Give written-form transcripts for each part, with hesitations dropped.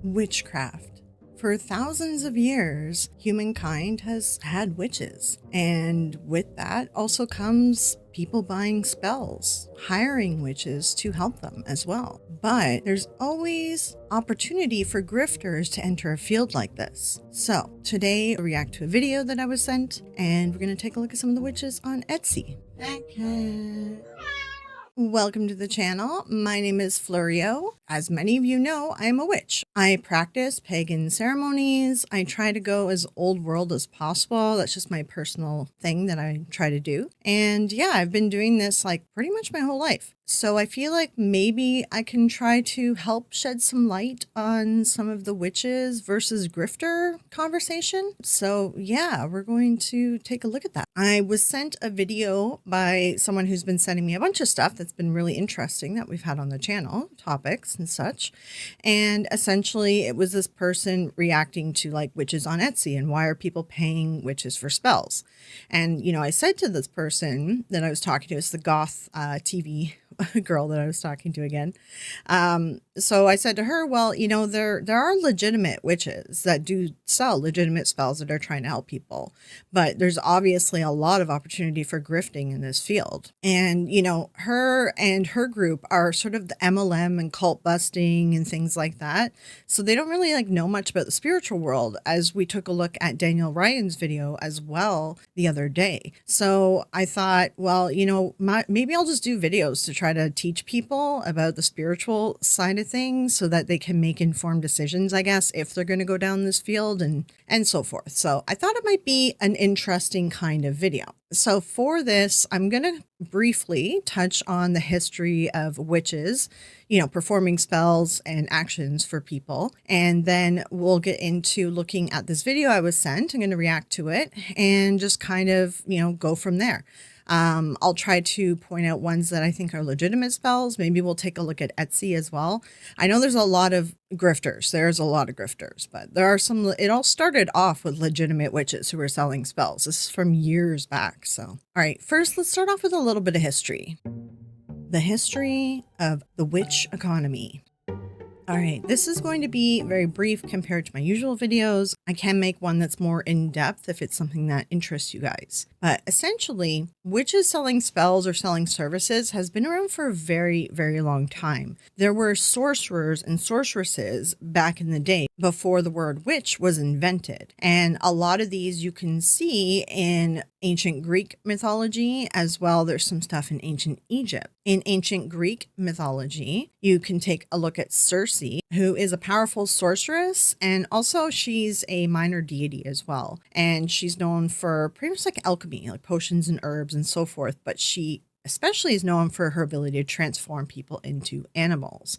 Witchcraft. For thousands of years, humankind has had witches. And with that also comes people buying spells, hiring witches to help them as well. But there's always opportunity for grifters to enter a field like this. So today I react to a video that I was sent, and we're going to take a look at some of the witches on Etsy. Okay. Welcome to the channel. My name is Florio. As many of you know, I am a witch. I practice pagan ceremonies. I try to go as old world as possible. That's just my personal thing that I try to do. And yeah, I've been doing this like pretty much my whole life. So I feel like maybe I can try to help shed some light on some of the witches versus grifter conversation. So yeah, we're going to take a look at that. I was sent a video by someone who's been sending me a bunch of stuff that's been really interesting that we've had on the channel, topics and such. And essentially it was this person reacting to like witches on Etsy and why are people paying witches for spells? And, you know, I said to this person that I was talking to, it's the goth TV girl that I was talking to again. So I said to her, well, you know, there are legitimate witches that do sell legitimate spells that are trying to help people, but there's obviously a lot of opportunity for grifting in this field. And, you know, her and her group are sort of the MLM and cult busting and things like that. So they don't really like know much about the spiritual world, as we took a look at Daniel Ryan's video as well the other day. So I thought, well, you know, maybe I'll just do videos to try to teach people about the spiritual side of things so that they can make informed decisions, I guess, if they're going to go down this field and so forth. So I thought it might be an interesting kind of video. So for this, I'm going to briefly touch on the history of witches, you know, performing spells and actions for people. And then we'll get into looking at this video I was sent. I'm going to react to it and just kind of, you know, go from there. I'll try to point out ones that I think are legitimate spells. Maybe we'll take a look at Etsy as well. I know there's a lot of grifters. There's a lot of grifters, but there are some, it all started off with legitimate witches who were selling spells. This is from years back. So, all right, first let's start off with a little bit of history. The history of the witch economy. All right, this is going to be very brief compared to my usual videos. I can make one that's more in-depth if it's something that interests you guys. But essentially, witches selling spells or selling services has been around for a very, very long time. There were sorcerers and sorceresses back in the day before the word witch was invented. And a lot of these you can see in ancient Greek mythology as well. There's some stuff in ancient Egypt. In ancient Greek mythology, you can take a look at Circe, who is a powerful sorceress, and also she's a minor deity as well. And she's known for pretty much like alchemy, like potions and herbs and so forth, but she especially is known for her ability to transform people into animals.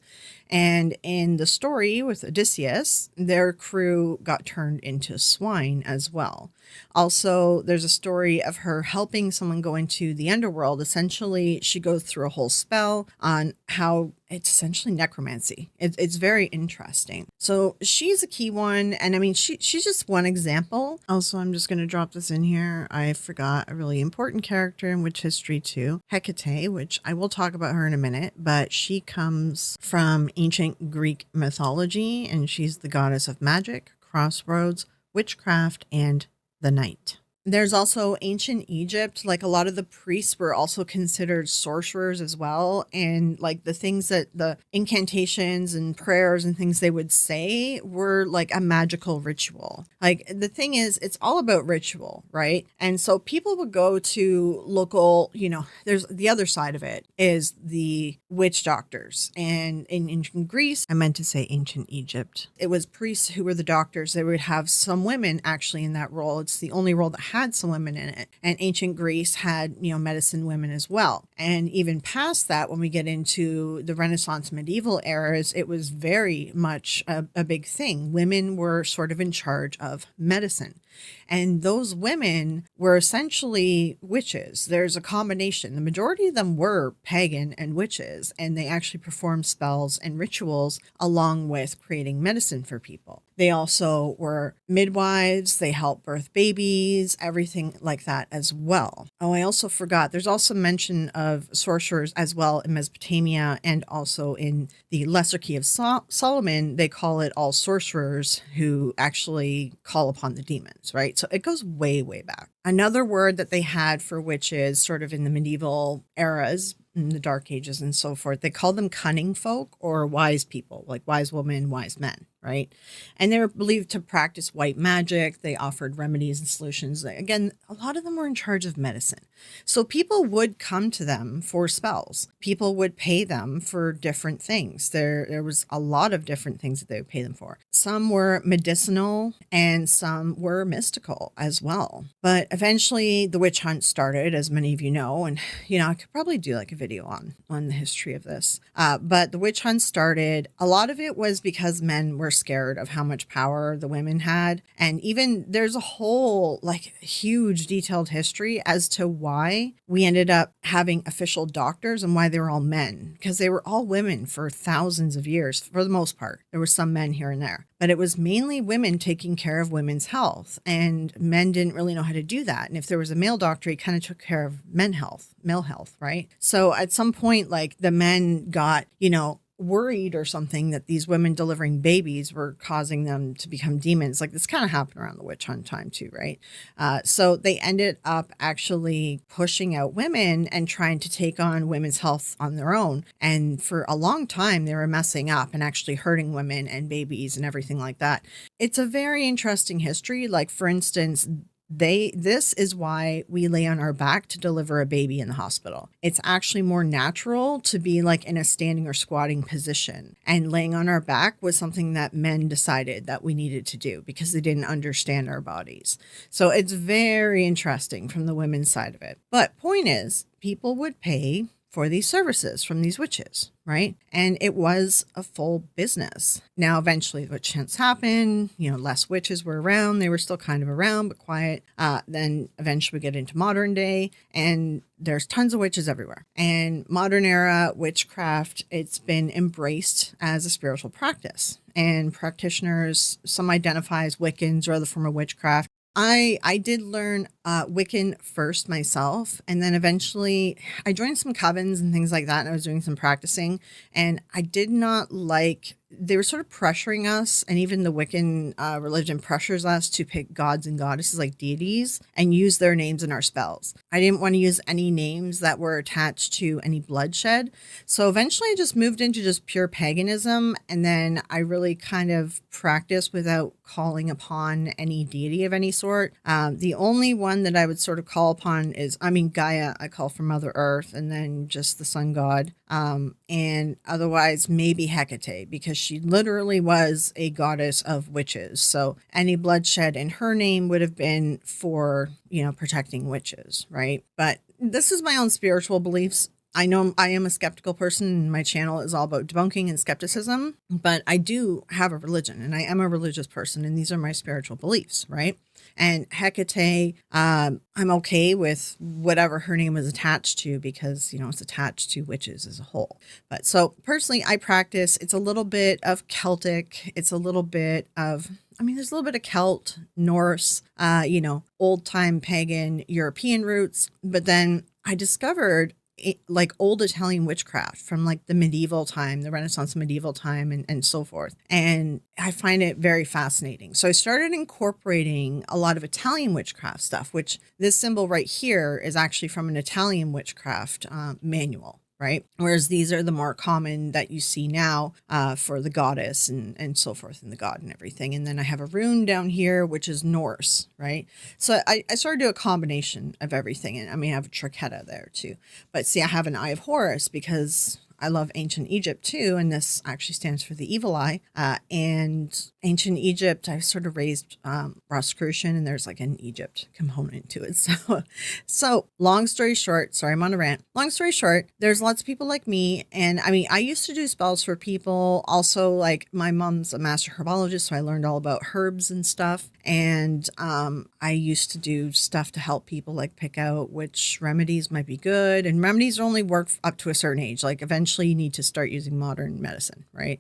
And in the story with Odysseus, their crew got turned into swine as well. Also, there's a story of her helping someone go into the underworld. Essentially, she goes through a whole spell on how it's essentially necromancy. It's very interesting. So she's a key one. And I mean, she's just one example. Also, I'm just going to drop this in here. I forgot a really important character in witch history too, Hecate, which I will talk about her in a minute, but she comes from ancient Greek mythology, and she's the goddess of magic, crossroads, witchcraft, and the night. There's also ancient Egypt, like a lot of the priests were also considered sorcerers as well. And like the things that the incantations and prayers and things they would say were like a magical ritual. Like the thing is, it's all about ritual, right? And so people would go to local, you know, there's the other side of it is the witch doctors. And in ancient Greece, I meant to say ancient Egypt, it was priests who were the doctors. They would have some women actually in that role. It's the only role that had some women in it. And ancient Greece had, you know, medicine women as well. And even past that, when we get into the Renaissance medieval eras, it was very much a big thing. Women were sort of in charge of medicine. And those women were essentially witches. There's a combination. The majority of them were pagan and witches, and they actually performed spells and rituals along with creating medicine for people. They also were midwives. They helped birth babies, everything like that as well. Oh, I also forgot. There's also mention of sorcerers as well in Mesopotamia and also in the Lesser Key of Solomon. They call it all sorcerers who actually call upon the demons, right? So it goes way, way back. Another word that they had for witches sort of in the medieval eras, in the Dark Ages and so forth, they called them cunning folk or wise people, like wise women, wise men, right? And they were believed to practice white magic. They offered remedies and solutions. Again, a lot of them were in charge of medicine. So people would come to them for spells. People would pay them for different things. There was a lot of different things that they would pay them for. Some were medicinal and some were mystical as well. But eventually the witch hunt started, as many of you know, and I could probably do like a video on the history of this. But the witch hunt started. A lot of it was because men were scared of how much power the women had. And even there's a whole like huge detailed history as to why we ended up having official doctors and why they were all men, because they were all women for thousands of years. For the most part, there were some men here and there, but it was mainly women taking care of women's health, and men didn't really know how to do that. And if there was a male doctor, he kind of took care of male health, right? So at some point, like the men got, worried or something that these women delivering babies were causing them to become demons. Like this kind of happened around the witch hunt time too, right? So they ended up actually pushing out women and trying to take on women's health on their own. And for a long time, they were messing up and actually hurting women and babies and everything like that. It's a very interesting history. Like for instance, this is why we lay on our back to deliver a baby in the hospital. It's actually more natural to be like in a standing or squatting position, and laying on our back was something that men decided that we needed to do because they didn't understand our bodies. So it's very interesting from the women's side of it. But point is, people would pay for these services from these witches, right? And it was a full business. Now, eventually the witch hunts happened, less witches were around. They were still kind of around, but quiet. Then eventually we get into modern day and there's tons of witches everywhere. And modern era witchcraft, it's been embraced as a spiritual practice. And practitioners, some identify as Wiccans or other form of witchcraft. I did learn Wiccan first myself, and then eventually I joined some covens and things like that, and I was doing some practicing, and I did not like, they were sort of pressuring us, and even the Wiccan religion pressures us to pick gods and goddesses like deities and use their names in our spells. I didn't want to use any names that were attached to any bloodshed. So eventually I just moved into just pure paganism, and then I really kind of practiced without calling upon any deity of any sort. The only one that I would sort of call upon is, Gaia, I call for Mother Earth, and then just the sun god. And otherwise maybe Hecate, because she literally was a goddess of witches. So any bloodshed in her name would have been for, protecting witches, right? But this is my own spiritual beliefs. I know I am a skeptical person, and my channel is all about debunking and skepticism, but I do have a religion and I am a religious person, and these are my spiritual beliefs, right? And Hecate, I'm okay with whatever her name was attached to because, it's attached to witches as a whole. But so personally, I practice, it's a little bit of Celtic. It's a little bit of, there's a little bit of Celt, Norse, old time pagan European roots. But then I discovered like old Italian witchcraft from like the medieval time, the Renaissance medieval time, and so forth. And I find it very fascinating. So I started incorporating a lot of Italian witchcraft stuff, which this symbol right here is actually from an Italian witchcraft manual. Right. Whereas these are the more common that you see now for the goddess and so forth, and the god and everything. And then I have a rune down here, which is Norse. Right. So I started to do a combination of everything. And I have a triqueta there too. But see, I have an Eye of Horus because I love ancient Egypt too, and this actually stands for the evil eye. And ancient Egypt, I sort of raised Rosicrucian, and there's like an Egypt component to it. So long story short, sorry, I'm on a rant. Long story short, there's lots of people like me, and I mean, I used to do spells for people. Also, like my mom's a master herbologist, so I learned all about herbs and stuff. And I used to do stuff to help people, like pick out which remedies might be good. And remedies only work up to a certain age. Like eventually you need to start using modern medicine, right?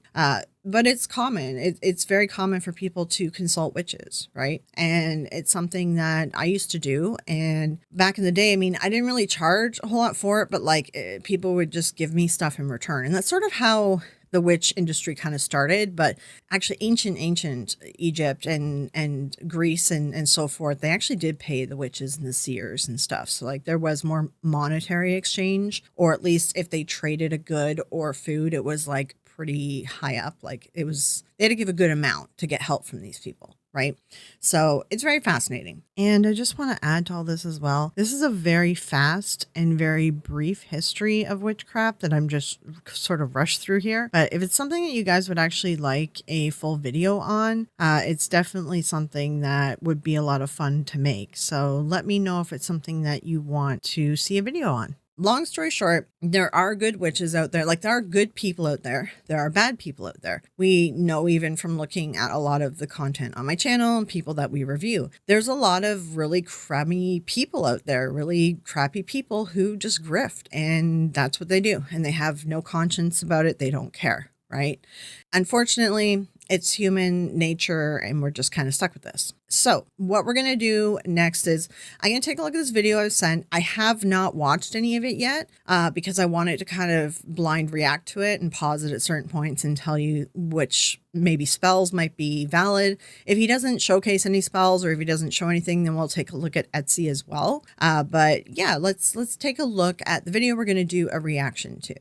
But it's common. It's very common for people to consult witches, right? And it's something that I used to do. And back in the day, I mean, I didn't really charge a whole lot for it, but like people would just give me stuff in return. And that's sort of how the witch industry kind of started. But actually ancient Egypt and Greece and so forth, they actually did pay the witches and the seers and stuff. So like there was more monetary exchange, or at least if they traded a good or food, it was like pretty high up. Like they had to give a good amount to get help from these people, right? So it's very fascinating. And I just want to add to all this as well. This is a very fast and very brief history of witchcraft that I'm just sort of rushed through here. But if it's something that you guys would actually like a full video on, it's definitely something that would be a lot of fun to make. So let me know if it's something that you want to see a video on. Long story short, there are good witches out there. Like there are good people out there. There are bad people out there. We know even from looking at a lot of the content on my channel and people that we review. There's a lot of really crummy people out there, really crappy people who just grift, and that's what they do. And they have no conscience about it. They don't care, right? Unfortunately, it's human nature, and we're just kind of stuck with this. So what we're going to do next is I'm going to take a look at this video I've sent. I have not watched any of it yet because I wanted to kind of blind react to it and pause it at certain points and tell you which maybe spells might be valid. If he doesn't showcase any spells, or if he doesn't show anything, then we'll take a look at Etsy as well. But yeah, let's take a look at the video we're going to do a reaction to.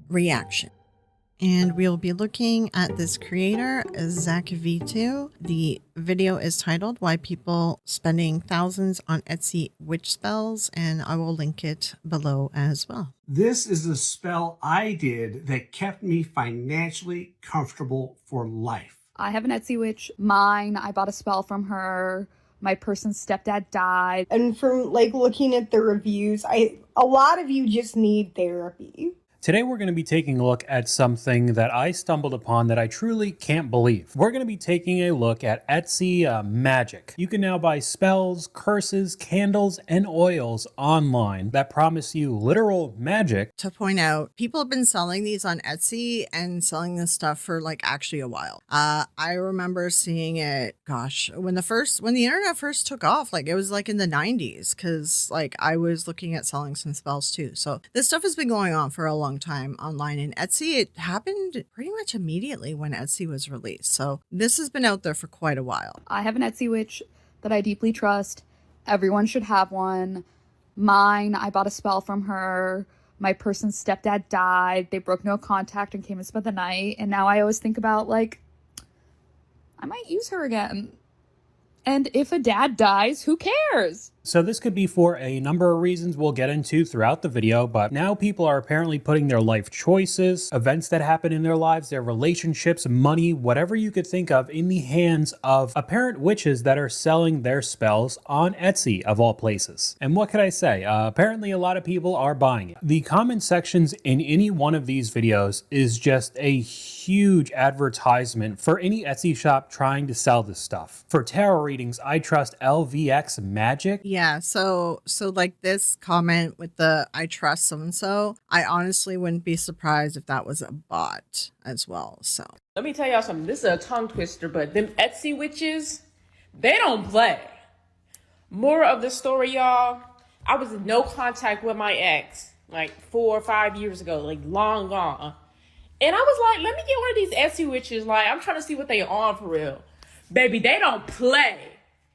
Reaction. And we'll be looking at this creator, Zach V2. The video is titled Why People Spending Thousands on Etsy Witch Spells, and I will link it below as well. This is a spell I did that kept me financially comfortable for life. I have an Etsy witch. Mine, I bought a spell from her. My person's stepdad died. And from like looking at the reviews, a lot of you just need therapy. Today we're going to be taking a look at something that I stumbled upon that I truly can't believe. We're going to be taking a look at Etsy magic. You can now buy spells, curses, candles, and oils online that promise you literal magic. To point out, people have been selling these on Etsy and selling this stuff for like actually a while. I remember seeing it, gosh, when the internet first took off, like it was like in the 90s, because like I was looking at selling some spells too. So this stuff has been going on for a long time online. And Etsy, it happened pretty much immediately when Etsy was released. So this has been out there for quite a while. I have an Etsy witch that I deeply trust. Everyone should have one. Mine, I bought a spell from her. My person's stepdad died. They broke no contact and came and spent the night. And now I always think about, like, I might use her again. And if a dad dies, who cares? So this could be for a number of reasons we'll get into throughout the video, but now people are apparently putting their life choices, events that happen in their lives, their relationships, money, whatever you could think of, in the hands of apparent witches that are selling their spells on Etsy, of all places. And what could I say? Apparently a lot of people are buying it. The comment sections in any one of these videos is just a huge advertisement for any Etsy shop trying to sell this stuff. For tarot readings, I trust LVX Magic. Yeah, so like this comment with the I trust so-and-so, I honestly wouldn't be surprised if that was a bot as well. So let me tell y'all something. This is a tongue twister, but them Etsy witches, they don't play. More of the story, y'all. I was in no contact with my ex like 4 or 5 years ago, like long gone. And I was like, let me get one of these Etsy witches. Like, I'm trying to see what they on for real. Baby, they don't play.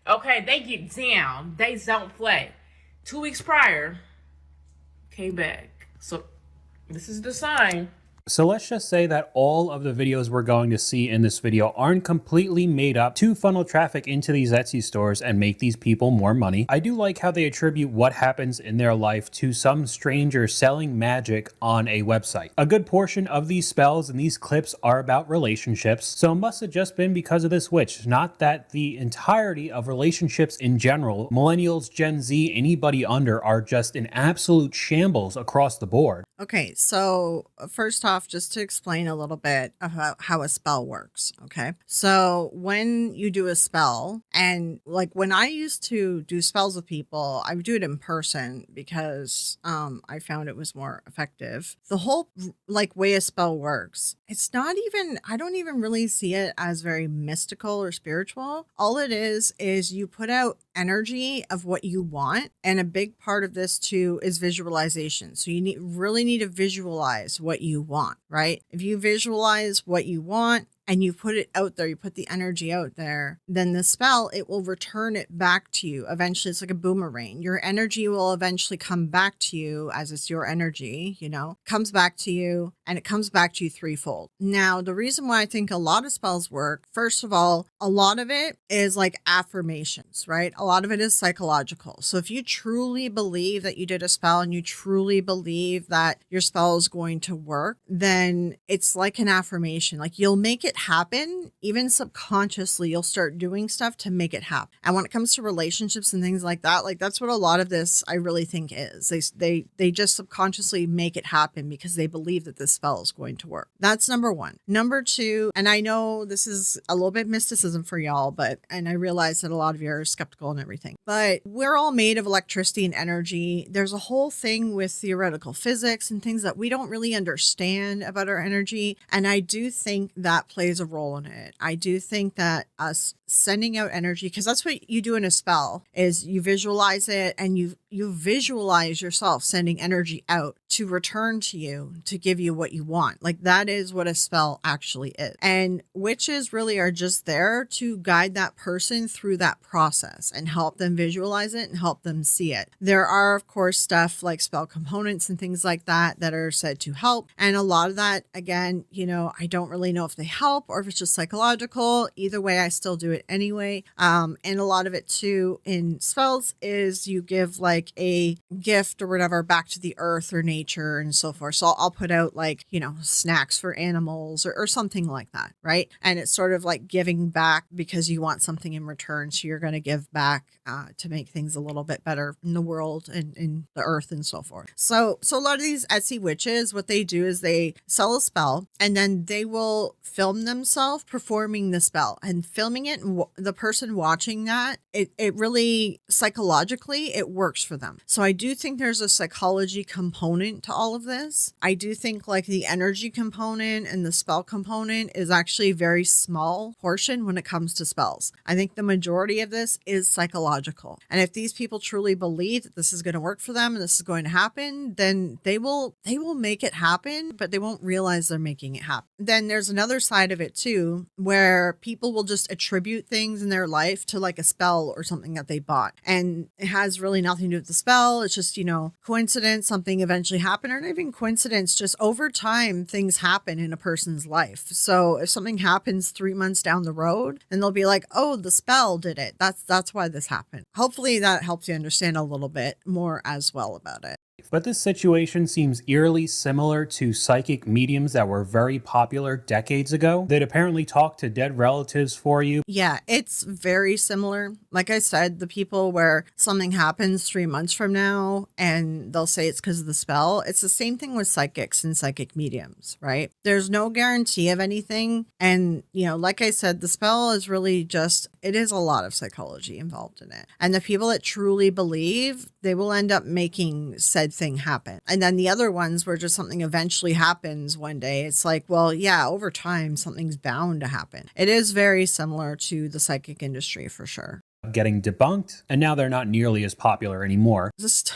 Okay, they get down. They don't play. 2 weeks prior, came back. So this is the sign. So let's just say that all of the videos we're going to see in this video aren't completely made up to funnel traffic into these Etsy stores and make these people more money. I do like how they attribute what happens in their life to some stranger selling magic on a website. A good portion of these spells and these clips are about relationships, so it must have just been because of this witch, not that the entirety of relationships in general, millennials, Gen Z, anybody under, are just in absolute shambles across the board. Okay, so first off, just to explain a little bit about how a spell works, okay? So when you do a spell, and like when I used to do spells with people, I would do it in person because I found it was more effective. The whole like way a spell works, it's not even, I don't even really see it as very mystical or spiritual. All it is you put out energy of what you want, and a big part of this too is visualization. So you really need to visualize what you want, right? If you visualize what you want and you put it out there, you put the energy out there, then the spell, it will return it back to you. Eventually, it's like a boomerang. Your energy will eventually come back to you, as it's your energy, you know, comes back to you, and it comes back to you threefold. Now, the reason why I think a lot of spells work, first of all, a lot of it is like affirmations, right? A lot of it is psychological. So if you truly believe that you did a spell and you truly believe that your spell is going to work, then it's like an affirmation. Like you'll make it happen, even subconsciously, you'll start doing stuff to make it happen. And when it comes to relationships and things like that, like that's what a lot of this I really think is. They just subconsciously make it happen because they believe that this spell is going to work. That's number one. Number two, and I know this is a little bit mysticism for y'all, and I realize that a lot of you are skeptical and everything, but we're all made of electricity and energy. There's a whole thing with theoretical physics and things that we don't really understand about our energy. And I do think that plays a role in it. I do think that us sending out energy, because that's what you do in a spell, is you visualize it and you visualize yourself sending energy out to return to you, to give you what you want. Like that is what a spell actually is. And witches really are just there to guide that person through that process and help them visualize it and help them see it. There are, of course, stuff like spell components and things like that that are said to help. And a lot of that, again, you know, I don't really know if they help or if it's just psychological. Either way, I still do it anyway. And a lot of it too in spells is you give like a gift or whatever back to the earth or nature and so forth. So I'll put out like, you know, snacks for animals or something like that, right? And it's sort of like giving back because you want something in return. So you're going to give back to make things a little bit better in the world and in the earth and so forth. So a lot of these Etsy witches, what they do is they sell a spell and then they will film themselves performing the spell, and filming it and the person watching that, it really psychologically it works for them. So I do think there's a psychology component to all of this. I do think like the energy component and the spell component is actually a very small portion when it comes to spells. I think the majority of this is psychological. And if these people truly believe that this is going to work for them and this is going to happen, then they will make it happen, but they won't realize they're making it happen. Then there's another side of it too, where people will just attribute things in their life to like a spell or something that they bought. And it has really nothing to do with the spell. It's just, you know, coincidence, something eventually happened, or not even coincidence, just over time, things happen in a person's life. So if something happens 3 months down the road, then they'll be like, oh, the spell did it. That's why this happened. Hopefully that helps you understand a little bit more as well about it. But this situation seems eerily similar to psychic mediums that were very popular decades ago that apparently talk to dead relatives for you. Yeah, it's very similar. Like I said, the people where something happens 3 months from now and they'll say it's because of the spell. It's the same thing with psychics and psychic mediums, right? There's no guarantee of anything. And, you know, like I said, the spell is really just, it is a lot of psychology involved in it. And the people that truly believe, they will end up making said thing happen. And then the other ones where just something eventually happens one day, it's like, well, yeah, over time, something's bound to happen. It is very similar to the psychic industry for sure. getting debunked, and now they're not nearly as popular anymore. Just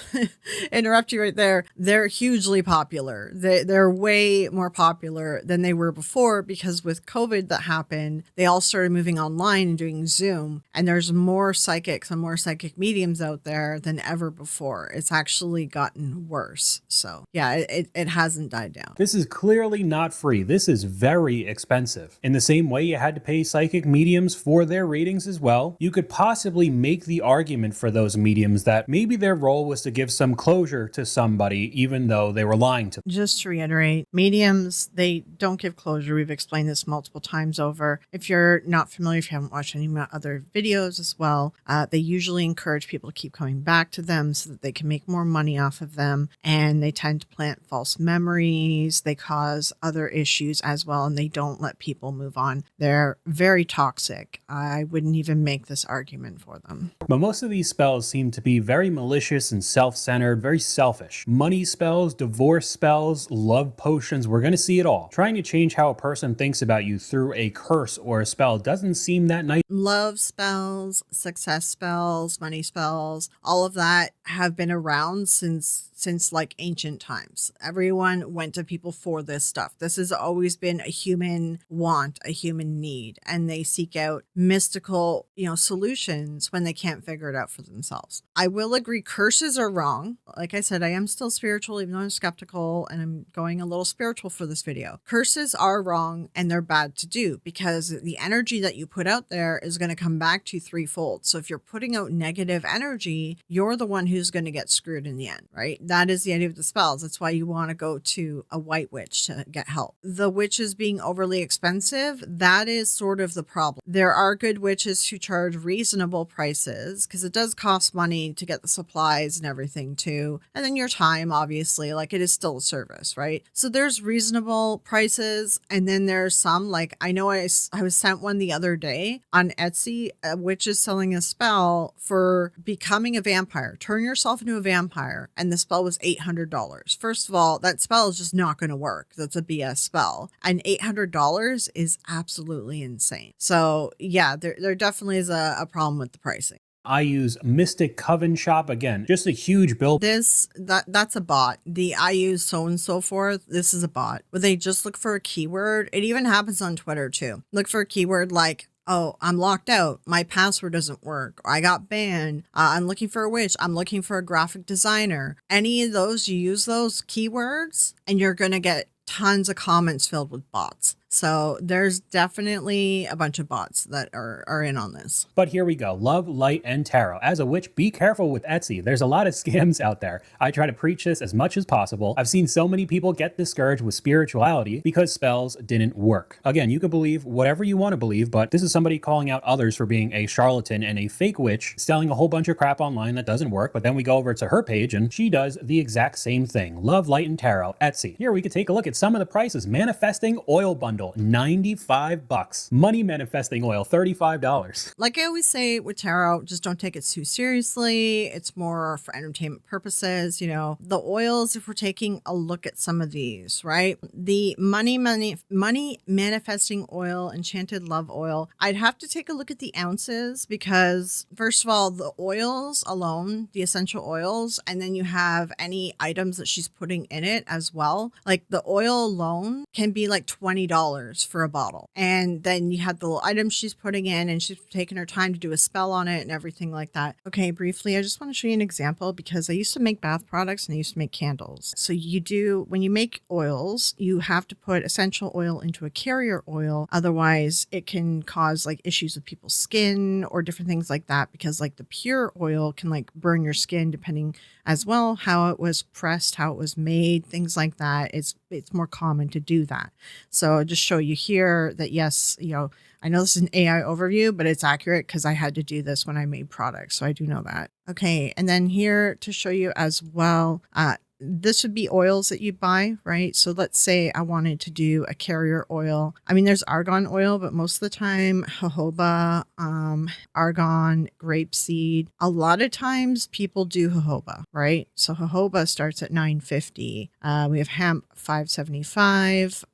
interrupt you right there. They're hugely popular. They're way more popular than they were before, because with COVID that happened, they all started moving online and doing Zoom, and there's more psychics and more psychic mediums out there than ever before. It's actually gotten worse. So yeah, it hasn't died down. This is clearly not free. This is very expensive. In the same way you had to pay psychic mediums for their readings as well, you could possibly make the argument for those mediums that maybe their role was to give some closure to somebody even though they were lying to them. Just to reiterate, mediums, they don't give closure. We've explained this multiple times over. If you're not familiar, if you haven't watched any of my other videos as well, they usually encourage people to keep coming back to them so that they can make more money off of them. And they tend to plant false memories. They cause other issues as well, and they don't let people move on. They're very toxic. I wouldn't even make this argument for them. But most of these spells seem to be very malicious and self-centered, very selfish. Money spells, divorce spells, love potions, we're going to see it all. Trying to change how a person thinks about you through a curse or a spell doesn't seem that nice. Love spells, success spells, money spells, all of that have been around since like ancient times. Everyone went to people for this stuff. This has always been a human want, a human need, and they seek out mystical, solutions when they can't figure it out for themselves. I will agree, curses are wrong. Like I said, I am still spiritual, even though I'm skeptical, and I'm going a little spiritual for this video. Curses are wrong and they're bad to do, because the energy that you put out there is going to come back to you threefold. So if you're putting out negative energy, you're the one who's going to get screwed in the end, right? That is the idea of the spells. That's why you want to go to a white witch to get help. The witches being overly expensive, that is sort of the problem. There are good witches who charge reasonable prices, because it does cost money to get the supplies and everything too. And then your time, obviously, like it is still a service, right? So there's reasonable prices. And then there's some, like I know I was sent one the other day on Etsy, a witch is selling a spell for becoming a vampire. Turn yourself into a vampire. And the spell was $800. First of all, that spell is just not going to work. That's a BS spell. And $800 is absolutely insane. So yeah, there definitely is a problem with the pricing. I use Mystic Coven Shop, again, just a huge bill. That's a bot. The I use so and so forth, this is a bot. Where they just look for a keyword. It even happens on Twitter too. Look for a keyword like, oh, I'm locked out. My password doesn't work. Or I got banned. I'm looking for a witch. I'm looking for a graphic designer. Any of those, you use those keywords and you're going to get tons of comments filled with bots. So there's definitely a bunch of bots that are in on this. But here we go. Love, light, and tarot. As a witch, be careful with Etsy. There's a lot of scams out there. I try to preach this as much as possible. I've seen so many people get discouraged with spirituality because spells didn't work. Again, you can believe whatever you want to believe, but this is somebody calling out others for being a charlatan and a fake witch, selling a whole bunch of crap online that doesn't work. But then we go over to her page and she does the exact same thing. Love, light, and tarot. Etsy. Here we could take a look at some of the prices. Manifesting oil bundle. $95. Money manifesting oil, $35. Like I always say with tarot, just don't take it too seriously. It's more for entertainment purposes. The oils, if we're taking a look at some of these, right? The money manifesting oil, enchanted love oil, I'd have to take a look at the ounces, because first of all, the oils alone, the essential oils, and then you have any items that she's putting in it as well. Like the oil alone can be like $20 for a bottle. And then you had the little items she's putting in, and she's taking her time to do a spell on it and everything like that. Okay, briefly, I just want to show you an example, because I used to make bath products and I used to make candles. So when you make oils, you have to put essential oil into a carrier oil. Otherwise, it can cause like issues with people's skin or different things like that, because like the pure oil can like burn your skin depending as well how it was pressed, how it was made, things like that. It's more common to do that. So I'll just show you here that yes, I know this is an AI overview, but it's accurate because I had to do this when I made products. So I do know that. Okay. And then here to show you as well, this would be oils that you buy, right? So let's say I wanted to do a carrier oil. I mean, there's argan oil, but most of the time, jojoba, argan, grapeseed. A lot of times people do jojoba, right? So jojoba starts at $9.50. We have hemp $5.75,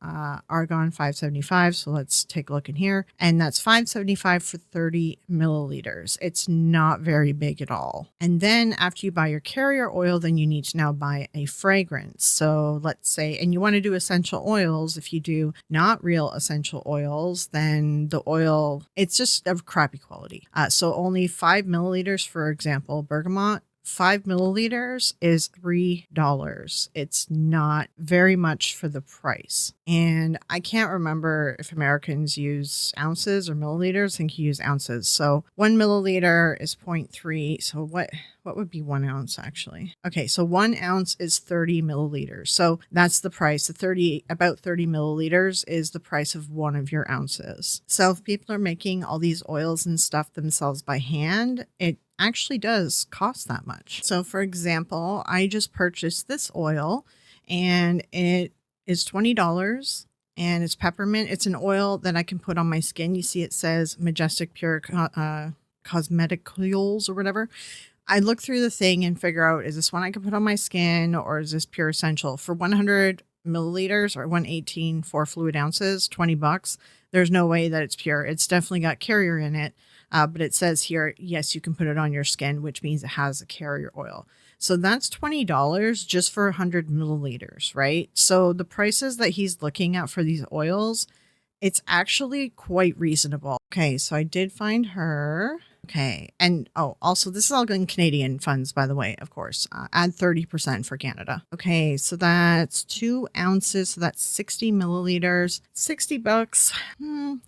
argan $5.75. So let's take a look in here, and that's $5.75 for 30 milliliters. It's not very big at all. And then after you buy your carrier oil, then you need to now buy a fragrance. So let's say, and you want to do essential oils. If you do not real essential oils, then the oil, it's just of crappy quality. So only 5 milliliters, for example, bergamot, 5 milliliters is $3. It's not very much for the price. And I can't remember if Americans use ounces or milliliters. I think you use ounces. So 1 milliliter is 0.3. So what would be 1 ounce actually? Okay, so 1 ounce is 30 milliliters. So that's the price. About 30 milliliters is the price of one of your ounces. So if people are making all these oils and stuff themselves by hand, it actually does cost that much. So for example, I just purchased this oil and it is $20 and it's peppermint. It's an oil that I can put on my skin. You see it says Majestic Pure Cosmetic Oils or whatever. I look through the thing and figure out, is this one I can put on my skin or is this Pure Essential? For 100 milliliters or 118 for fluid ounces, $20. There's no way that it's pure. It's definitely got carrier in it. But it says here, yes, you can put it on your skin, which means it has a carrier oil. So that's $20 just for 100 milliliters, right? So the prices that he's looking at for these oils, it's actually quite reasonable. Okay, so I did find her. Okay, and also this is all in Canadian funds, by the way, of course. Add 30% for Canada. Okay, so that's 2 ounces, so that's 60 milliliters, $60.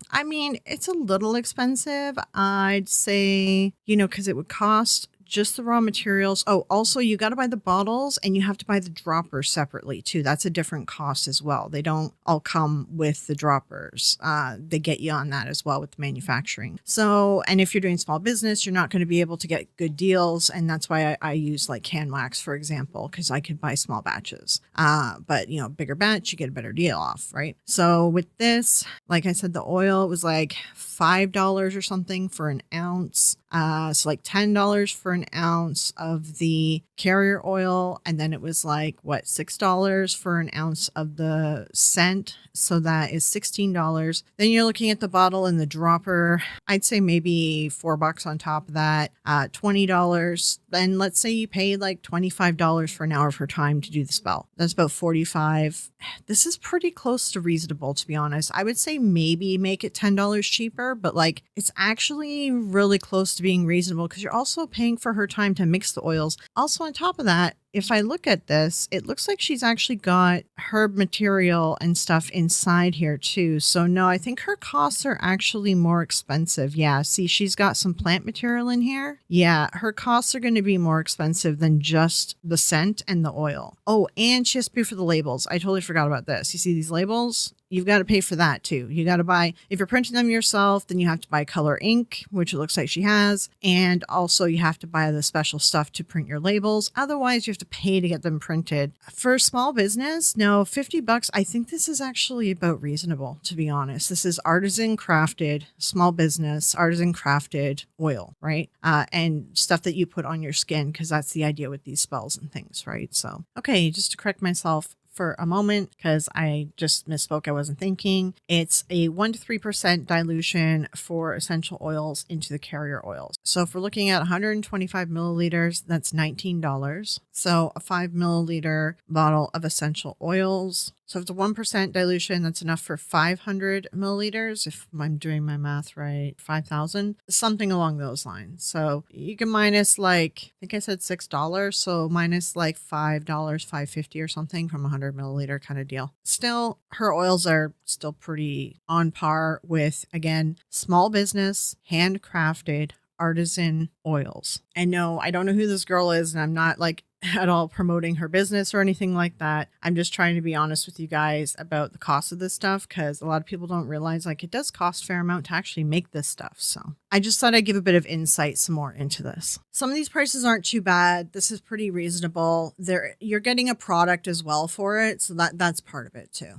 I mean, it's a little expensive. I'd say, because it would cost just the raw materials. Oh, also you got to buy the bottles and you have to buy the droppers separately too. That's a different cost as well. They don't all come with the droppers. They get you on that as well with the manufacturing. So, and if you're doing small business, you're not going to be able to get good deals. And that's why I use like can wax, for example, because I could buy small batches. But bigger batch, you get a better deal off, right? So with this, like I said, the oil was like $5 or something for an ounce. So like $10 for an ounce of the carrier oil. And then it was like, $6 for an ounce of the scent. So that is $16. Then you're looking at the bottle and the dropper. I'd say maybe $4 on top of that, $20. Then let's say you paid like $25 for an hour of her time to do the spell. That's about $45. This is pretty close to reasonable, to be honest. I would say maybe make it $10 cheaper, but like it's actually really close to being reasonable because you're also paying for her time to mix the oils. Also on top of that, if I look at this, it looks like she's actually got herb material and stuff inside here too. So no, I think her costs are actually more expensive. Yeah, see, she's got some plant material in here. Yeah, her costs are going to be more expensive than just the scent and the oil. Oh, and she has to pay for the labels. I totally forgot about this. You see these labels? You've got to pay for that too. You got to buy, if you're printing them yourself, then you have to buy color ink, which it looks like she has. And also you have to buy the special stuff to print your labels. Otherwise you have to pay to get them printed. For a small business, no, $50. I think this is actually about reasonable, to be honest. This is artisan crafted, small business, artisan crafted oil, right? And stuff that you put on your skin, because that's the idea with these spells and things, right? So, okay, just to correct myself for a moment, because I just misspoke. I wasn't thinking. It's a 1 to 3% dilution for essential oils into the carrier oils. So if we're looking at 125 milliliters, that's $19. So a 5 milliliter bottle of essential oils. So if it's a 1% dilution, that's enough for 500 milliliters. If I'm doing my math right, 5,000, something along those lines. So you can minus like, I think I said $6. So minus like $5, $5.50 or something from 100 milliliter kind of deal. Still, her oils are still pretty on par with, again, small business, handcrafted, artisan oils. And no, I don't know who this girl is, and I'm not like at all promoting her business or anything like that. I'm just trying to be honest with you guys about the cost of this stuff, because a lot of people don't realize like it does cost a fair amount to actually make this stuff. So I just thought I'd give a bit of insight some more into this. Some of these prices aren't too bad. This is pretty reasonable. You're getting a product as well for it, so that's part of it too.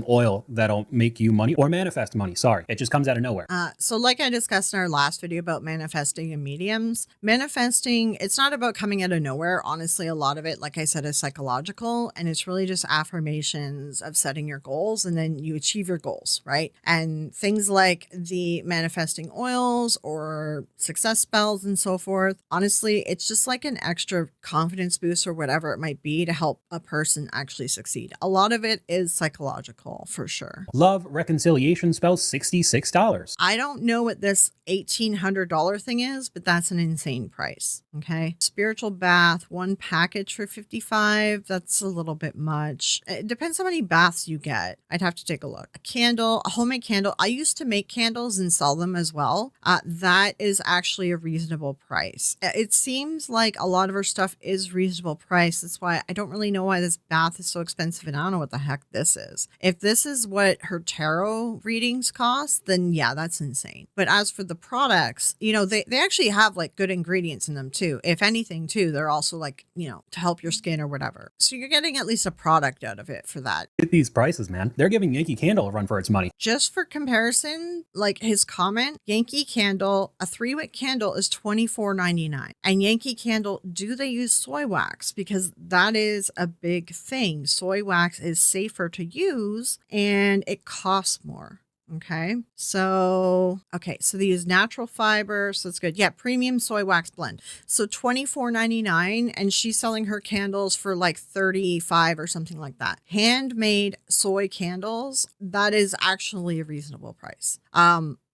Oil that'll make you money or manifest money. Sorry, it just comes out of nowhere. So like I discussed in our last video about manifesting and mediums, manifesting, it's not about coming out of nowhere. Honestly, a lot of it, like I said, is psychological, and it's really just affirmations of setting your goals, and then you achieve your goals, right? And things like the manifesting oils or success spells and so forth, honestly, it's just like an extra confidence boost or whatever it might be to help a person actually succeed. A lot of it is psychological. For sure. Love reconciliation spell, $66. I don't know what this $1,800 thing is, but that's an insane price. Okay. Spiritual bath, one package for $55. That's a little bit much. It depends how many baths you get. I'd have to take a look. A candle, a homemade candle. I used to make candles and sell them as well. That is actually a reasonable price. It seems like a lot of her stuff is reasonable price. That's why I don't really know why this bath is so expensive, and I don't know what the heck this is. If this is what her tarot readings cost, then yeah, that's insane. But as for the products, you know, they actually have like good ingredients in them too. If anything too, they're also like, you know, to help your skin or whatever. So you're getting at least a product out of it for that. At these prices, man, they're giving Yankee Candle a run for its money. Just for comparison, like his comment, Yankee Candle, a 3-wick candle is $24.99. And Yankee Candle, do they use soy wax? Because that is a big thing. Soy wax is safer to use and it costs more. Okay. So they use natural fiber. So that's good. Yeah. Premium soy wax blend. So $24.99, and she's selling her candles for like $35 or something like that. Handmade soy candles. That is actually a reasonable price.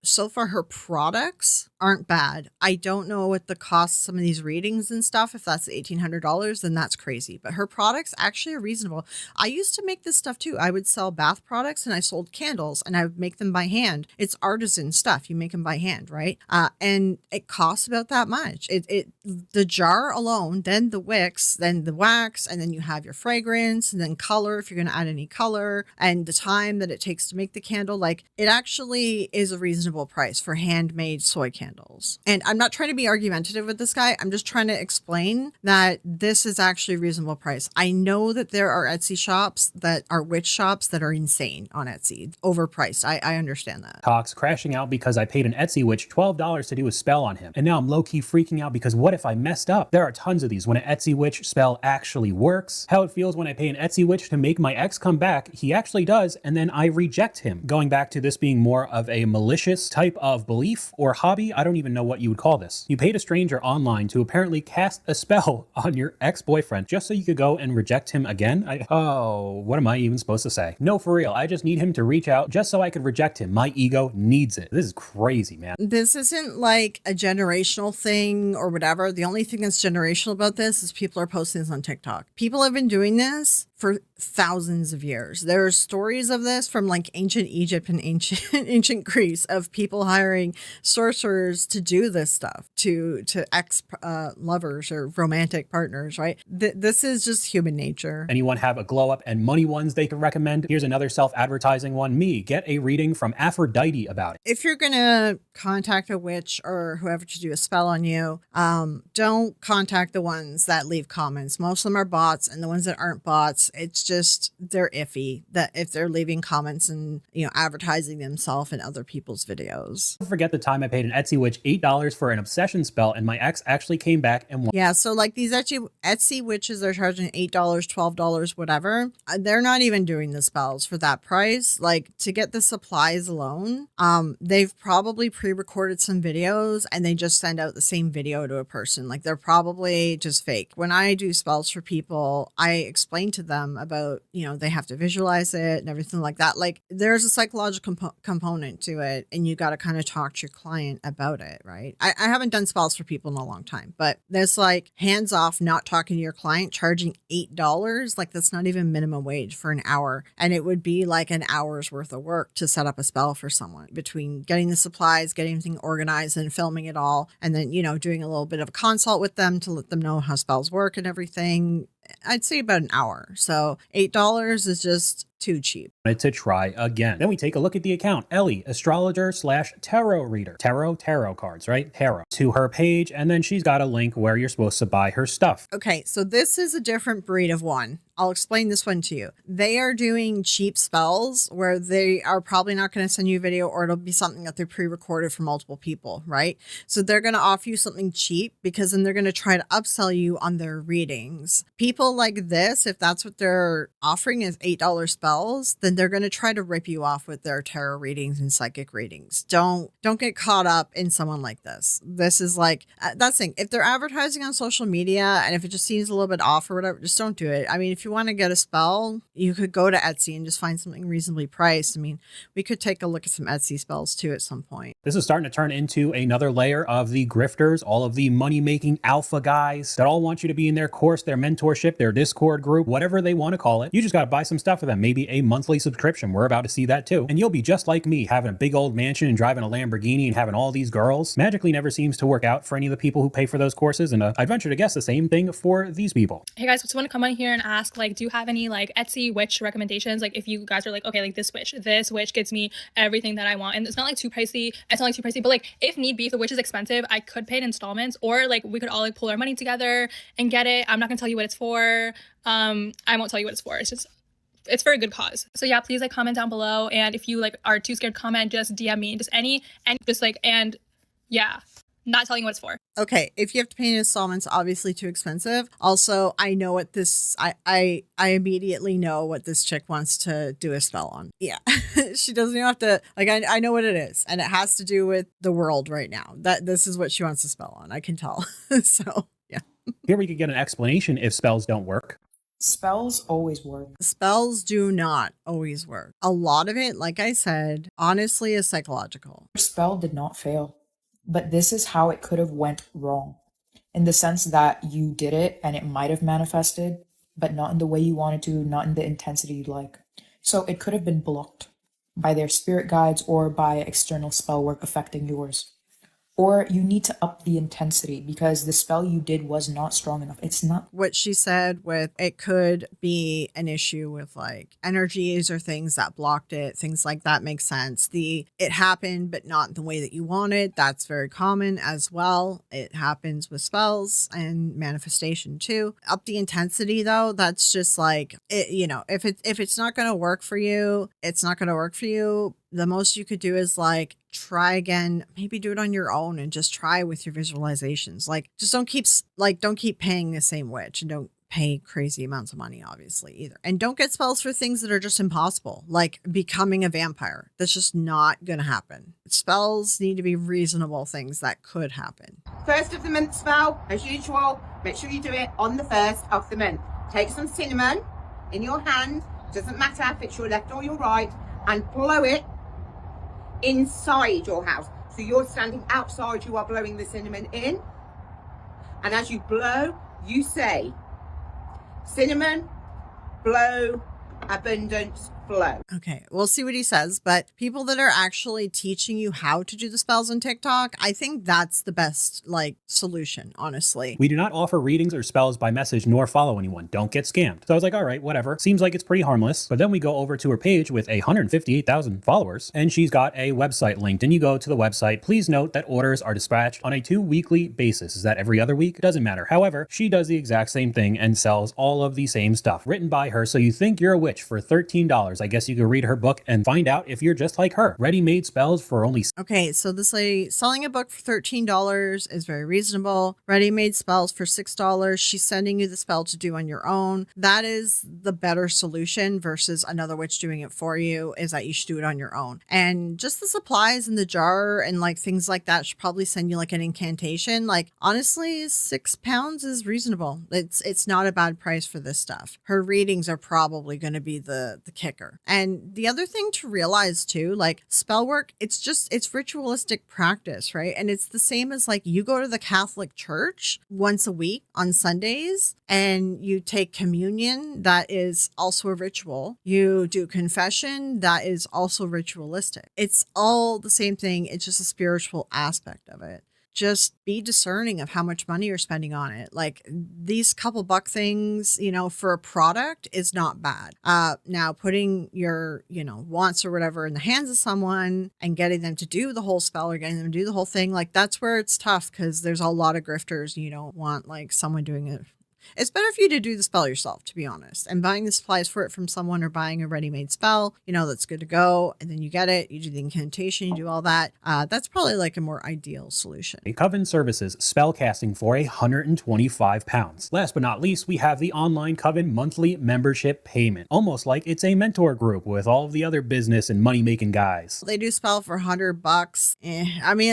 So far, her products aren't bad. I don't know what the cost some of these readings and stuff. If that's $1,800, then that's crazy. But her products actually are reasonable. I used to make this stuff too. I would sell bath products and I sold candles, and I would make them by hand. It's artisan stuff. You make them by hand, right? And it costs about that much. The jar alone, then the wicks, then the wax, and then you have your fragrance, and then color if you're going to add any color, and the time that it takes to make the candle. Like, it actually is a reasonable price for handmade soy candles. And I'm not trying to be argumentative with this guy. I'm just trying to explain that this is actually a reasonable price. I know that there are Etsy shops that are witch shops that are insane on Etsy, overpriced. I understand that. Talks crashing out because I paid an Etsy witch $12 to do a spell on him. And now I'm low-key freaking out because what if I messed up? There are tons of these when an Etsy witch spell actually works. How it feels when I pay an Etsy witch to make my ex come back. He actually does, and then I reject him. Going back to this being more of a malicious type of belief or hobby, I don't even know what you would call this. You paid a stranger online to apparently cast a spell on your ex-boyfriend just so you could go and reject him again? What am I even supposed to say? No, for real, I just need him to reach out just so I could reject him. My ego needs it. This is crazy, man. This isn't like a generational thing or whatever. The only thing that's generational about this is people are posting this on TikTok. People have been doing this for thousands of years. There are stories of this from like ancient Egypt and ancient Greece of people hiring sorcerers to do this stuff to ex lovers or romantic partners, right? This is just human nature. Anyone have a glow up and money ones they could recommend? Here's another self-advertising one. Me, get a reading from Aphrodite about it. If you're gonna contact a witch or whoever to do a spell on you, don't contact the ones that leave comments. Most of them are bots, and the ones that aren't bots, it's just they're iffy that if they're leaving comments and, you know, advertising themselves in other people's videos. Don't forget the time I paid an Etsy witch $8 for an obsession spell, and my ex actually came back and won. Yeah, so like these Etsy witches, they're charging $8, $12, whatever. They're not even doing the spells for that price. Like, to get the supplies alone, they've probably pre-recorded some videos and they just send out the same video to a person. Like, they're probably just fake. When I do spells for people, I explain to them about about, they have to visualize it and everything like that. Like there's a psychological component to it, and you got to kind of talk to your client about it, right? I haven't done spells for people in a long time, but there's like hands off, not talking to your client, charging $8. Like that's not even minimum wage for an hour. And it would be like an hour's worth of work to set up a spell for someone, between getting the supplies, getting everything organized and filming it all. And then, doing a little bit of a consult with them to let them know how spells work and everything. I'd say about an hour. So $8 is just too cheap. To try again. Then we take a look at the account. Ellie, astrologer / tarot reader. Tarot cards, right? Tarot. To her page, and then she's got a link where you're supposed to buy her stuff. Okay, so this is a different breed of one. I'll explain this one to you. They are doing cheap spells where they are probably not going to send you a video, or it'll be something that they're pre-recorded for multiple people, right? So they're going to offer you something cheap because then they're going to try to upsell you on their readings. People like this, if that's what they're offering is $8 spells, then they're going to try to rip you off with their tarot readings and psychic readings. Don't get caught up in someone like this. This is like, that's the thing. If they're advertising on social media and if it just seems a little bit off or whatever, just don't do it. I mean, if you want to get a spell, you could go to Etsy and just find something reasonably priced. I mean, we could take a look at some Etsy spells too at some point. This is starting to turn into another layer of the grifters, all of the money-making alpha guys that all want you to be in their course, their mentorship, their Discord group, whatever they want to call it. You just got to buy some stuff for them, maybe a monthly subscription. We're about to see that too. And you'll be just like me, having a big old mansion and driving a Lamborghini and having all these girls. Magically never seems to work out for any of the people who pay for those courses. And I'd venture to guess the same thing for these people. Hey guys, just want to come on here and ask, like, do you have any like Etsy witch recommendations? Like if you guys are like, okay, like this witch gets me everything that I want, and it's not like too pricey, but like if need be, if the witch is expensive, I could pay in installments, or like we could all like pull our money together and get it. I'm not gonna tell you what it's for. I won't tell you what it's for. It's for a good cause. So yeah, please like comment down below, and if you like are too scared to comment, just DM me, just any, and just like, and yeah, not telling you what it's for. Okay, if you have to pay in installments, obviously too expensive. Also, I know what this, I immediately know what this chick wants to do a spell on. Yeah, she doesn't even have to, like, I know what it is, and it has to do with the world right now. This is what she wants to spell on, I can tell. So, yeah. Here we could get an explanation if spells don't work. Spells always work. Spells do not always work. A lot of it, like I said, honestly is psychological. Your spell did not fail, but this is how it could have went wrong. In the sense that you did it and it might have manifested, but not in the way you wanted to, not in the intensity you'd like. So it could have been blocked by their spirit guides or by external spell work affecting yours. Or you need to up the intensity because the spell you did was not strong enough. It's not. What she said with it could be an issue with like energies or things that blocked it, things like that makes sense. It happened, but not the way that you wanted. That's very common as well. It happens with spells and manifestation too. Up the intensity though, that's just like, if it's not going to work for you, it's not going to work for you. The most you could do is like try again, maybe do it on your own and just try with your visualizations. Like just don't keep paying the same witch, and don't pay crazy amounts of money obviously either. And don't get spells for things that are just impossible, like becoming a vampire. That's just not going to happen. Spells need to be reasonable things that could happen. First of the month spell, as usual, make sure you do it on the first of the month. Take some cinnamon in your hand, doesn't matter if it's your left or your right, and blow it inside your house. So you're standing outside, you are blowing the cinnamon in, and as you blow, you say, cinnamon, blow, abundance, flow. Okay, we'll see what he says, but people that are actually teaching you how to do the spells on TikTok, I think that's the best solution, honestly. We do not offer readings or spells by message nor follow anyone. Don't get scammed. So I was like, all right, whatever. Seems like it's pretty harmless. But then we go over to her page with 158,000 followers, and she's got a website linked. And you go to the website. Please note that orders are dispatched on a 2-weekly basis. Is that every other week? It doesn't matter. However, she does the exact same thing and sells all of the same stuff written by her. So you think you're a witch for $13 I guess you could read her book and find out if you're just like her. Ready-made spells for only... Okay, so this lady selling a book for $13 is very reasonable. Ready-made spells for $6. She's sending you the spell to do on your own. That is the better solution versus another witch doing it for you, is that you should do it on your own. And just the supplies in the jar and like things like that should probably send you like an incantation. Like honestly, £6 is reasonable. It's not a bad price for this stuff. Her readings are probably going to be the kicker. And the other thing to realize too, like spell work, it's ritualistic practice, right? And it's the same as like you go to the Catholic Church once a week on Sundays and you take communion. That is also a ritual. You do confession. That is also ritualistic. It's all the same thing. It's just a spiritual aspect of it. Just be discerning of how much money you're spending on it. Like these couple buck things, you know, for a product is not bad. Now putting your, you know, wants or whatever in the hands of someone and getting them to do the whole spell or getting them to do the whole thing, like that's where it's tough because there's a lot of grifters. You don't want like someone doing it. It's better for you to do the spell yourself, to be honest, and buying the supplies for it from someone or buying a ready-made spell, you know, that's good to go. And then you get it, you do the incantation, you do all that. That's probably like a more ideal solution. Coven Services spell casting for £125. Last but not least, we have the online Coven monthly membership payment, almost like it's a mentor group with all of the other business and money-making guys. They do spell for $100. I mean,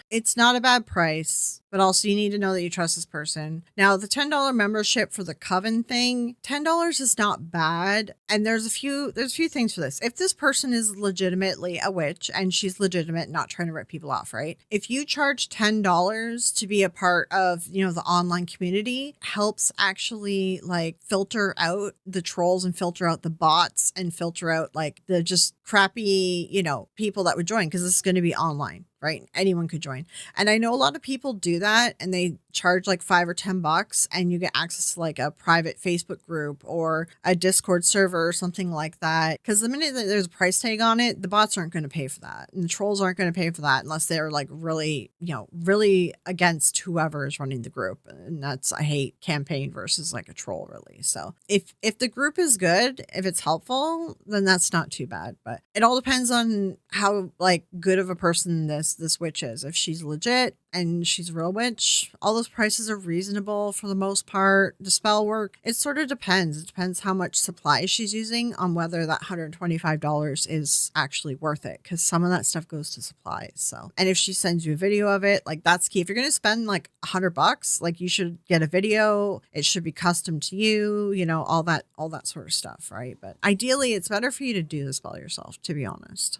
it's not a bad price, but also you need to know that you trust this person. Now, the $10 membership for the Coven thing, $10 is not bad. And there's a few things for this. If this person is legitimately a witch and she's legitimate, not trying to rip people off, right? If you charge $10 to be a part of, you know, the online community, helps actually like filter out the trolls and filter out the bots and filter out like the just crappy, you know, people that would join, because this is going to be online. Right? Anyone could join. And I know a lot of people do that and they charge like $5 or $10 and you get access to like a private Facebook group or a Discord server or something like that. Because the minute that there's a price tag on it, the bots aren't going to pay for that. And the trolls aren't going to pay for that unless they're like really, you know, really against whoever is running the group. And that's a hate campaign versus like a troll, really. So if the group is good, if it's helpful, then that's not too bad. But it all depends on how like good of a person this witch is. If she's legit and she's a real witch, all those prices are reasonable for the most part. The spell work, it sort of depends. It depends how much supply she's using on whether that $125 is actually worth it, because some of that stuff goes to supplies. So, and if she sends you a video of it, like that's key. If you're going to spend like $100, like you should get a video. It should be custom to you, you know, all that sort of stuff, right? But ideally it's better for you to do the spell yourself, to be honest.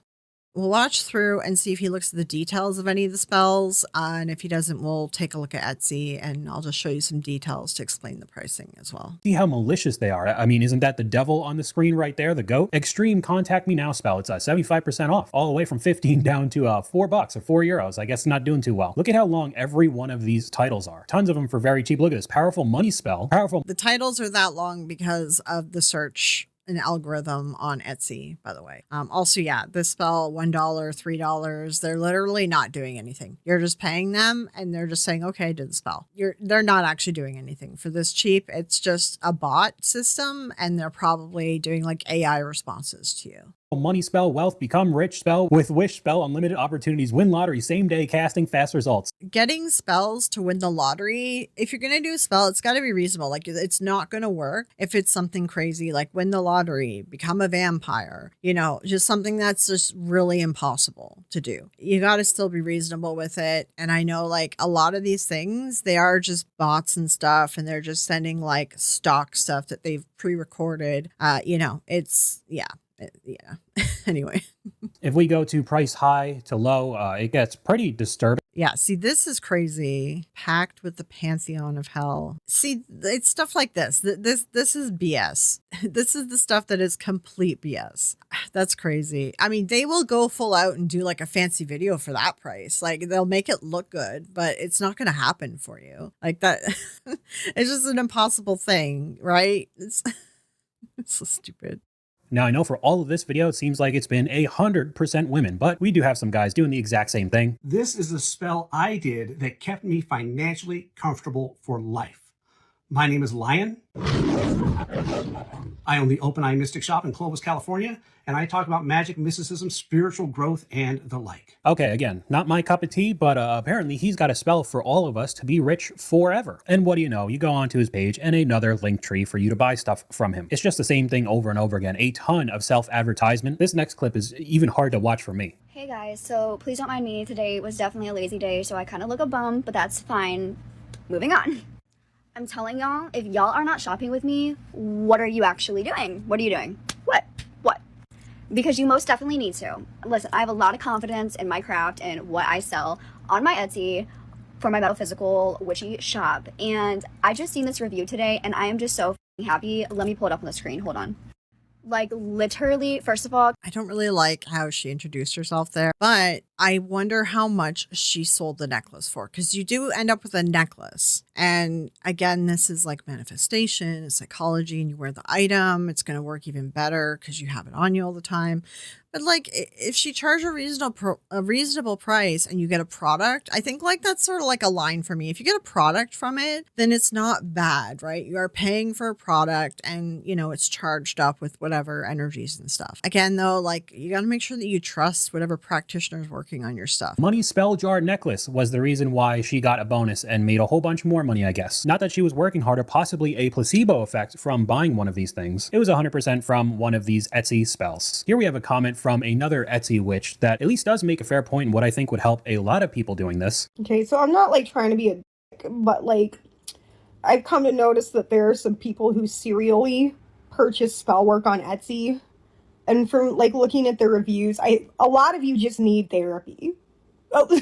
We'll watch through and see if he looks at the details of any of the spells. And if he doesn't, we'll take a look at Etsy and I'll just show you some details to explain the pricing as well. See how malicious they are. I mean, isn't that the devil on the screen right there, the goat? Extreme Contact Me Now spell. It's 75% off, all the way from 15 down to $4 or €4. I guess not doing too well. Look at how long every one of these titles are. Tons of them for very cheap. Look at this powerful money spell. Powerful. The titles are that long because of the search an algorithm on Etsy, by the way. Also, yeah, this spell, $1, $3, they're literally not doing anything. You're just paying them and they're just saying, okay, do the spell. They're not actually doing anything. For this cheap, it's just a bot system and they're probably doing like AI responses to you. Money spell, wealth, become rich spell, with wish spell, unlimited opportunities, win lottery, same day casting, fast results. Getting spells to win the lottery, if you're going to do a spell, it's got to be reasonable. Like it's not going to work if it's something crazy like win the lottery, become a vampire, you know, just something that's just really impossible to do. You got to still be reasonable with it. And I know like a lot of these things, they are just bots and stuff and they're just sending like stock stuff that they've pre-recorded. You know, it's, yeah. Anyway, if we go to price high to low, it gets pretty disturbing. Yeah, see, this is crazy. Packed with the pantheon of hell. See, it's stuff like this. This is BS. This is the stuff that is complete BS. That's crazy. I mean, they will go full out and do like a fancy video for that price. Like they'll make it look good, but it's not going to happen for you. Like that. It's just an impossible thing, right? It's so stupid. Now, I know for all of this video, it seems like it's been 100% women, but we do have some guys doing the exact same thing. This is a spell I did that kept me financially comfortable for life. My name is Lion. I own the Open Eye Mystic Shop in Clovis, California, and I talk about magic, mysticism, spiritual growth, and the like. Okay, again, not my cup of tea, but apparently he's got a spell for all of us to be rich forever. And what do you know? You go onto his page and another link tree for you to buy stuff from him. It's just the same thing over and over again. A ton of self-advertisement. This next clip is even hard to watch for me. Hey guys, so please don't mind me. Today was definitely a lazy day, so I kind of look a bum, but that's fine. Moving on. I'm telling y'all, if y'all are not shopping with me, what are you actually doing? What are you doing? What? Because you most definitely need to. Listen, I have a lot of confidence in my craft and what I sell on my Etsy for my metaphysical witchy shop. And I just seen this review today and I am just so happy. Let me pull it up on the screen. Hold on. Like literally, first of all, I don't really like how she introduced herself there, but I wonder how much she sold the necklace for, because you do end up with a necklace. And again, this is like manifestation, it's psychology, and you wear the item, it's going to work even better because you have it on you all the time. But like, if she charged a reasonable price and you get a product, I think like that's sort of like a line for me. If you get a product from it, then it's not bad, right? You are paying for a product and, you know, it's charged up with whatever energies and stuff. Again, though, like you got to make sure that you trust whatever practitioner is working on your stuff. Money spell jar necklace was the reason why she got a bonus and made a whole bunch more money, I guess. Not that she was working hard or possibly a placebo effect from buying one of these things. It was 100% from one of these Etsy spells. Here we have a comment from another Etsy witch that at least does make a fair point in what I think would help a lot of people doing this. Okay, so I'm not like trying to be a dick, but like I've come to notice that there are some people who serially purchase spell work on Etsy. And from like looking at the reviews, a lot of you just need therapy. Oh,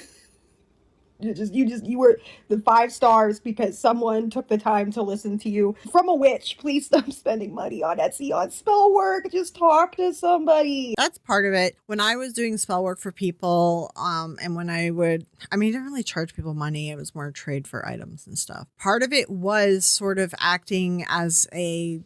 you were the 5 stars because someone took the time to listen to you. From a witch, please stop spending money on Etsy on spell work. Just talk to somebody. That's part of it. When I was doing spell work for people, and when I didn't really charge people money. It was more trade for items and stuff. Part of it was sort of acting as a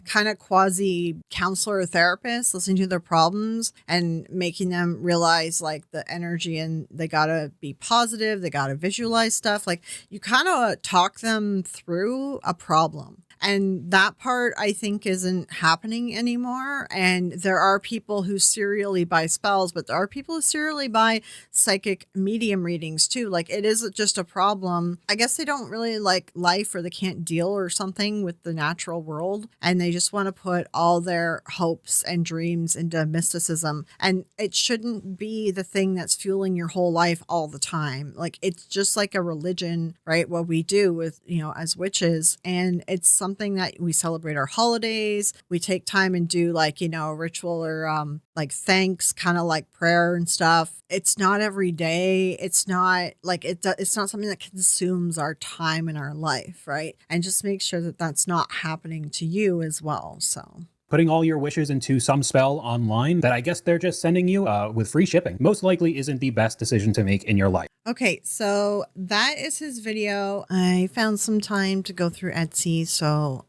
kind of quasi counselor or therapist, listening to their problems and making them realize like the energy, and they gotta be positive, they gotta visualize stuff. Like you kind of talk them through a problem. And that part I think isn't happening anymore. And there are people who serially buy spells, but there are people who serially buy psychic medium readings too. Like it isn't just a problem. I guess they don't really like life, or they can't deal or something with the natural world. And they just want to put all their hopes and dreams into mysticism. And it shouldn't be the thing that's fueling your whole life all the time. Like it's just like a religion, right? What we do with, as witches. And it's something that we celebrate our holidays. We take time and do like, a ritual or like thanks, kind of like prayer and stuff. It's not every day. It's not like it's not something that consumes our time in our life, right? And just make sure that that's not happening to you as well. So putting all your wishes into some spell online that I guess they're just sending you with free shipping most likely isn't the best decision to make in your life. Okay, so that is his video. I found some time to go through Etsy, so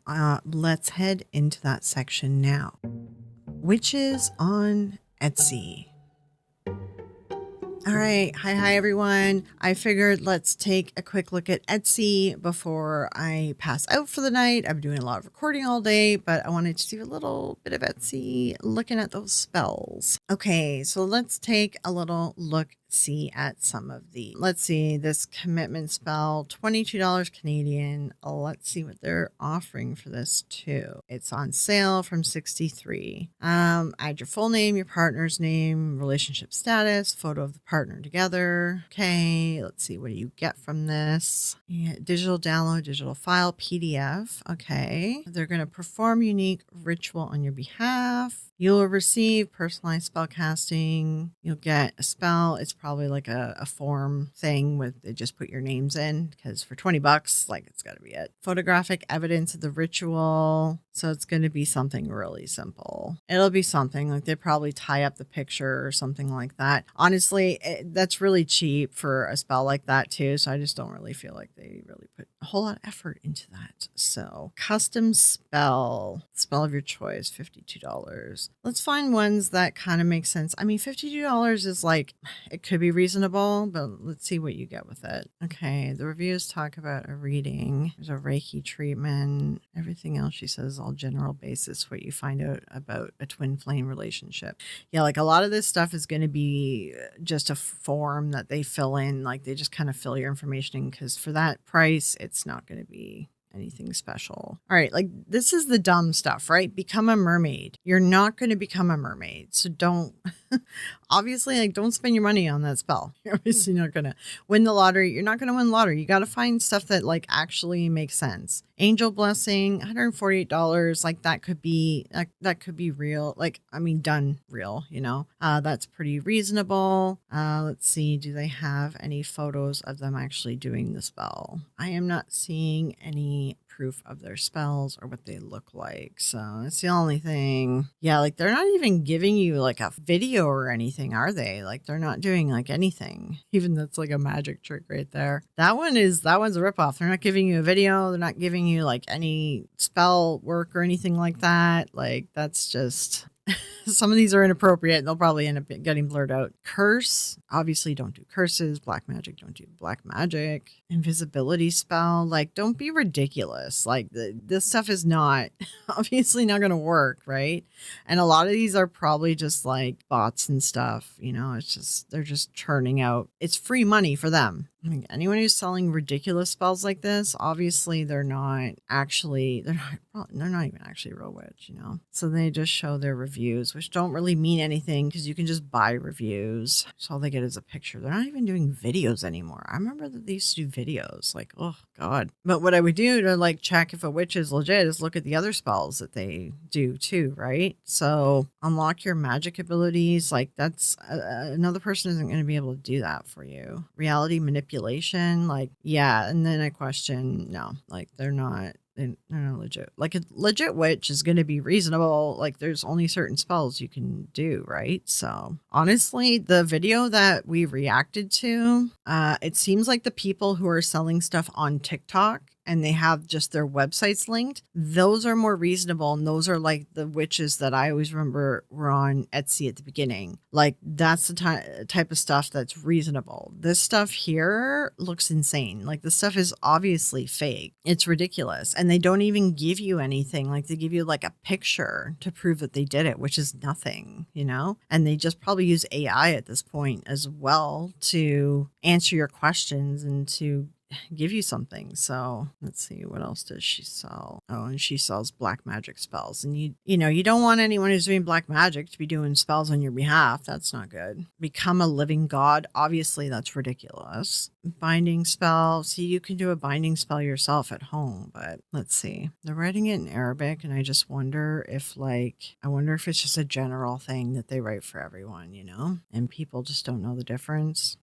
let's head into that section now. Witches on Etsy. All right. Hi, everyone. I figured let's take a quick look at Etsy before I pass out for the night. I've been doing a lot of recording all day, but I wanted to do a little bit of Etsy looking at those spells. Okay, so let's take a little look-see at some of the. Let's see, this commitment spell, $22 Canadian. Let's see what they're offering for this too. It's on sale from $63. Add your full name, your partner's name, relationship status, photo of the partner together. Okay, let's see, what do you get from this? Yeah, digital download, digital file, PDF. Okay, they're going to perform unique ritual on your behalf. You'll receive personalized spell casting. You'll get a spell. It's probably like a form thing with they just put your names in, because for $20, like it's got to be it. Photographic evidence of the ritual. So it's going to be something really simple. It'll be something like they probably tie up the picture or something like that. Honestly, that's really cheap for a spell like that too. So I just don't really feel like they really put a whole lot of effort into that. So custom spell of your choice, $52. Let's find ones that kind of make sense. I mean, $52 is like, it could be reasonable, but let's see what you get with it. Okay, the reviews talk about a reading. There's a Reiki treatment. Everything else she says all general basis, what you find out about a twin flame relationship. Yeah, like a lot of this stuff is going to be just a form that they fill in. Like they just kind of fill your information in, because for that price, it's not going to be anything special. All right, like this is the dumb stuff, right? Become a mermaid. You're not going to become a mermaid. So don't, obviously, like don't spend your money on that spell. You're obviously not going to win the lottery. You're not going to win the lottery. You got to find stuff that like actually makes sense. Angel blessing, $148. Like that could be real. Like, I mean, done real, you know, that's pretty reasonable. Let's see. Do they have any photos of them actually doing the spell? I am not seeing any proof of their spells or what they look like. So it's the only thing. Yeah, like they're not even giving you like a video or anything, are they? Like they're not doing like anything. Even that's like a magic trick right there. That one's a ripoff. They're not giving you a video. They're not giving you like any spell work or anything like that. Like that's just some of these are inappropriate. They'll probably end up getting blurred out. Curse, obviously don't do curses. Black magic, don't do black magic. Invisibility spell, like don't be ridiculous. Like this stuff is not obviously not going to work, right? And a lot of these are probably just like bots and stuff, you know, it's just, they're just churning out. It's free money for them. I mean, anyone who's selling ridiculous spells like this, obviously they're not even actually real witch, you know? So they just show their reviews, which don't really mean anything because you can just buy reviews. So all they get is a picture. They're not even doing videos anymore. I remember that they used to do videos, like, oh God. But what I would do to like check if a witch is legit is look at the other spells that they do too, right? So unlock your magic abilities. Like that's another person isn't going to be able to do that for you. Reality manipulation, like, yeah. And then I question, no, like they're not legit. Like a legit witch is going to be reasonable. Like there's only certain spells you can do, right? So honestly, the video that we reacted to, it seems like the people who are selling stuff on TikTok and they have just their websites linked, those are more reasonable. And those are like the witches that I always remember were on Etsy at the beginning. Like that's the type of stuff that's reasonable. This stuff here looks insane. Like the stuff is obviously fake. It's ridiculous. And they don't even give you anything. Like they give you like a picture to prove that they did it, which is nothing, you know? And they just probably use AI at this point as well to answer your questions and to give you something. So let's see, what else does she sell? Oh, and she sells black magic spells. And you know, you don't want anyone who's doing black magic to be doing spells on your behalf. That's not good. Become a living god. Obviously, that's ridiculous. Binding spell. See, you can do a binding spell yourself at home, but let's see. They're writing it in Arabic, and I just wonder if it's just a general thing that they write for everyone, you know, and people just don't know the difference.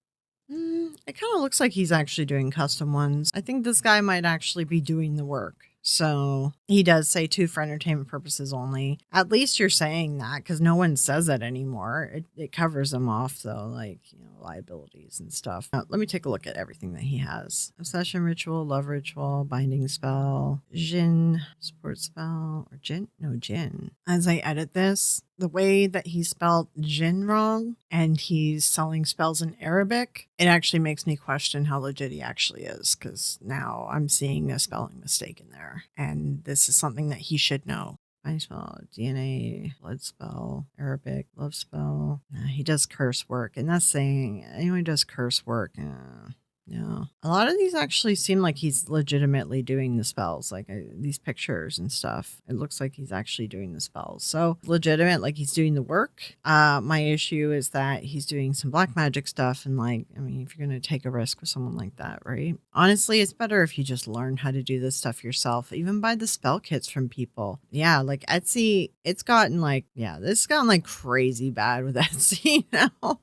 It kind of looks like he's actually doing custom ones. I think this guy might actually be doing the work. So he does say two for entertainment purposes only. At least you're saying that because no one says that anymore. It covers them off though, like, you know, liabilities and stuff. Let me take a look at everything that he has. Obsession ritual, love ritual, binding spell, Jinn, support spell, or Jinn? No, Jinn. As I edit this, the way that he spelled Jinn wrong and he's selling spells in Arabic, it actually makes me question how legit he actually is because now I'm seeing a spelling mistake in there. And this is something that he should know. Binding spell, DNA, blood spell, Arabic, love spell. He does curse work. And that's saying anyone who does curse work, no. A lot of these actually seem like he's legitimately doing the spells, like these pictures and stuff. It looks like he's actually doing the spells. So legitimate, like he's doing the work. My issue is that he's doing some black magic stuff. And like, I mean, if you're going to take a risk with someone like that, right? Honestly, it's better if you just learn how to do this stuff yourself, even buy the spell kits from people. Yeah, like Etsy, this has gotten like crazy bad with Etsy now.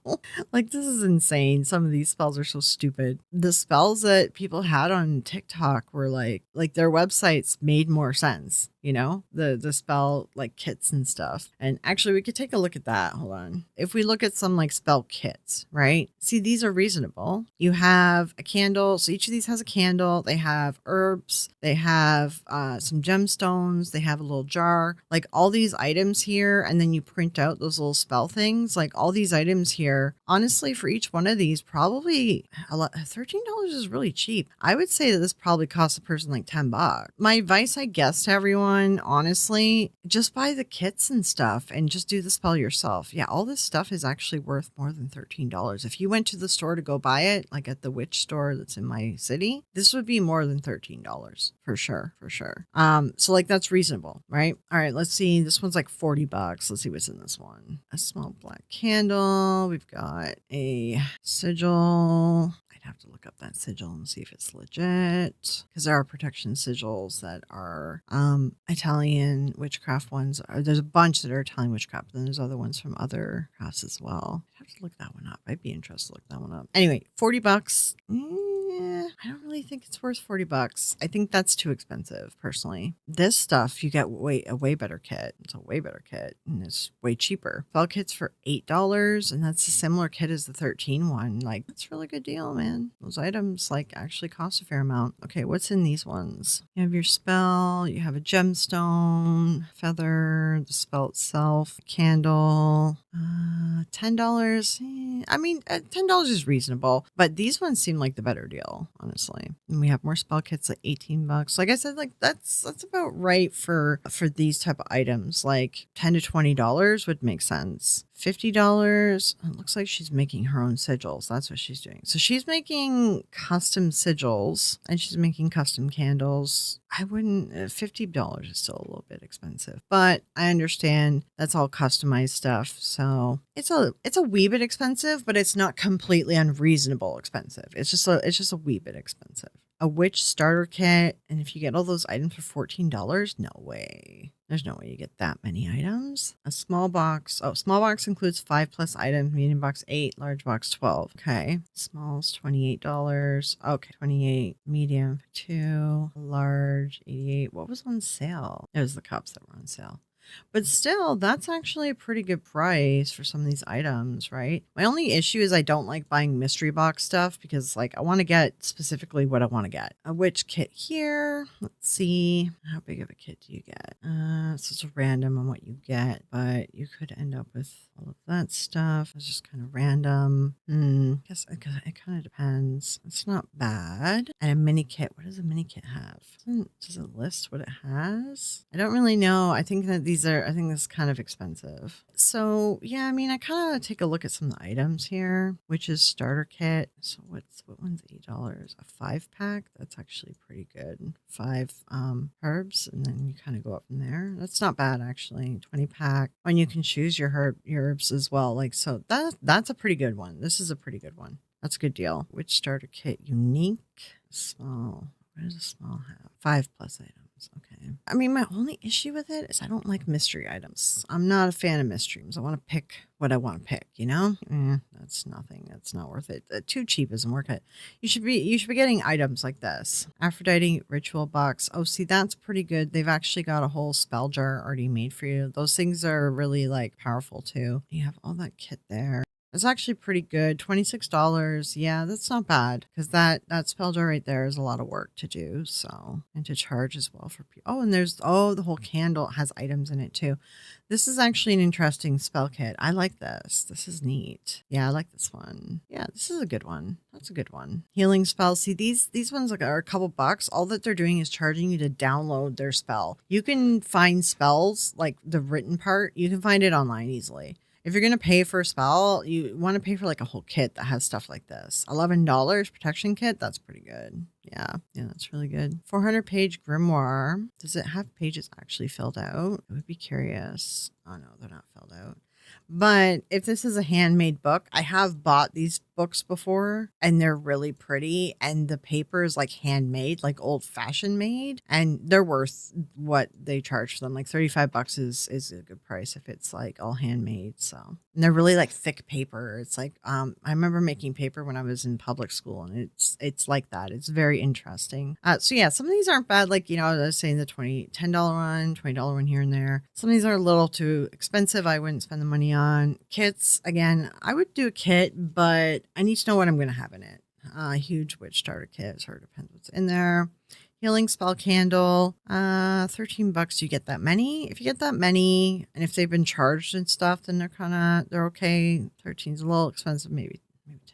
Like this is insane. Some of these spells are so stupid. The spells spells that people had on TikTok were like their websites made more sense. You know, the spell like kits and stuff. And actually we could take a look at that. Hold on. If we look at some like spell kits, right? See, these are reasonable. You have a candle. So each of these has a candle. They have herbs. They have some gemstones. They have a little jar. Like all these items here. And then you print out those little spell things. Like all these items here. Honestly, for each one of these, probably $13 is really cheap. I would say that this probably costs a person like $10. My advice, I guess, to everyone, honestly, just buy the kits and stuff and just do the spell yourself. Yeah, all this stuff is actually worth more than $13. If you went to the store to go buy it, like at the witch store that's in my city, this would be more than $13 for sure, for sure. So like that's reasonable, right? All right, let's see. This one's like $40. Let's see what's in this one. A small black candle. We've got a sigil. I'd have to look up that sigil and see if it's legit, because there are protection sigils that are Italian witchcraft ones. There's a bunch that are Italian witchcraft, but then there's other ones from other crafts as well. I'd have to look that one up. I'd be interested to look that one up. Anyway, $40. I don't really think it's worth $40. I think that's too expensive, personally. This stuff, you get a way better kit. It's a way better kit, and it's way cheaper. Spell kit's for $8, and that's a similar kit as the 13 one. Like, that's a really good deal, man. Those items, like, actually cost a fair amount. Okay, what's in these ones? You have your spell, you have a gemstone, feather, the spell itself, candle, $10. I mean, $10 is reasonable, but these ones seem like the better deal, honestly. And we have more spell kits at $18. Like I said, like that's about right for these type of items. Like $10 to $20 would make sense. $50. It looks like she's making her own sigils. That's what she's doing. So she's making custom sigils and she's making custom candles. I wouldn't, $50 is still a little bit expensive, but I understand that's all customized stuff. So it's a wee bit expensive, but it's not completely unreasonable expensive. It's just a wee bit expensive. A witch starter kit, and if you get all those items for $14, no way. There's no way you get that many items. A small box. Oh, small box includes 5+ items. Medium box 8. Large box 12. Okay. Small's $28. Okay. 28. Medium 2. Large 88. What was on sale? It was the cups that were on sale. But still, that's actually a pretty good price for some of these items, right? My only issue is I don't like buying mystery box stuff because, like, I want to get specifically what I want to get. A witch kit here. Let's see. How big of a kit do you get? So it's random on what you get, but you could end up with all of that stuff. It's just kind of random. I guess it kind of depends. It's not bad. And a mini kit. What does a mini kit have? Does it list what it has? I don't really know. I think that this is kind of expensive. So yeah, I mean, I kind of take a look at some of the items here, which is starter kit. So what one's $8? A 5-pack? That's actually pretty good. 5 herbs, and then you kind of go up from there. That's not bad, actually. 20-pack. And you can choose your herbs as well. Like, so that's a pretty good one. This is a pretty good one. That's a good deal. Which starter kit? Unique. Small. What does a small have? 5+ items. Okay. I mean, my only issue with it is I don't like mystery items. I'm not a fan of mysteries. I want to pick what I want to pick, you know? That's nothing. That's not worth it. Too cheap isn't worth it. You should be getting items like this. Aphrodite ritual box. Oh, see, that's pretty good. They've actually got a whole spell jar already made for you. Those things are really like powerful too. You have all that kit there. It's actually pretty good. $26. Yeah, that's not bad, because that spell jar right there is a lot of work to do. So, and to charge as well for people. Oh, and there's the whole candle has items in it too. This is actually an interesting spell kit. I like this. This is neat. Yeah, I like this one. Yeah, this is a good one. That's a good one. Healing spells. See, these ones are a couple bucks. All that they're doing is charging you to download their spell. You can find spells, like the written part. You can find it online easily. If you're going to pay for a spell, you want to pay for like a whole kit that has stuff like this. $11 protection kit. That's pretty good. Yeah, that's really good. 400-page grimoire. Does it have pages actually filled out? I would be curious. Oh no, they're not filled out. But if this is a handmade book, I have bought these books before, and they're really pretty, and the paper is like handmade, like old fashioned made, and they're worth what they charge for them. Like $35 is a good price if it's like all handmade. So, and they're really like thick paper. It's like I remember making paper when I was in public school, and it's like that. It's very interesting. So yeah, some of these aren't bad. Like, I was saying the $10 one, $20 one here and there. Some of these are a little too expensive. I wouldn't spend the money on kits. Again, I would do a kit, but I need to know what I'm going to have in it. Huge witch starter kit. Sort of depends what's in there. Healing spell candle, $13. You get that many. If you get that many, and if they've been charged and stuff, then they're okay. 13's a little expensive, maybe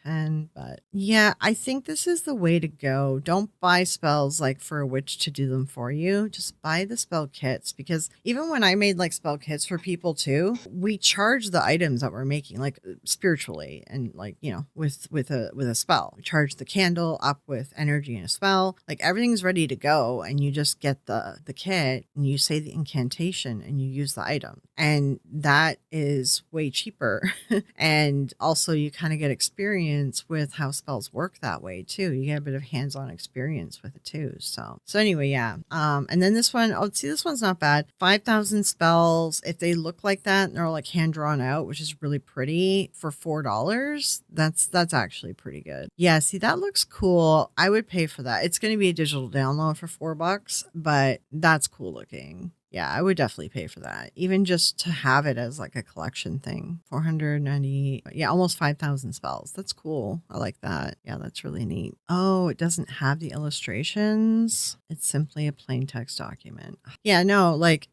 10, but yeah, I think this is the way to go. Don't buy spells like for a witch to do them for you. Just buy the spell kits, because even when I made like spell kits for people too, we charge the items that we're making like spiritually, and like, with a spell. We charge the candle up with energy and a spell. Like everything's ready to go, and you just get the kit and you say the incantation and you use the item. And that is way cheaper. And also you kind of get experience with how spells work that way too. You get a bit of hands-on experience with it too. So anyway, yeah. And then this one, this one's not bad. 5,000 spells. If they look like that and they're like hand drawn out, which is really pretty, for $4, that's actually pretty good. Yeah, see, that looks cool. I would pay for that. It's going to be a digital download for $4, but that's cool looking. Yeah, I would definitely pay for that. Even just to have it as like a collection thing. 490, yeah, almost 5,000 spells. That's cool. I like that. Yeah, that's really neat. Oh, it doesn't have the illustrations. It's simply a plain text document. Yeah, no, like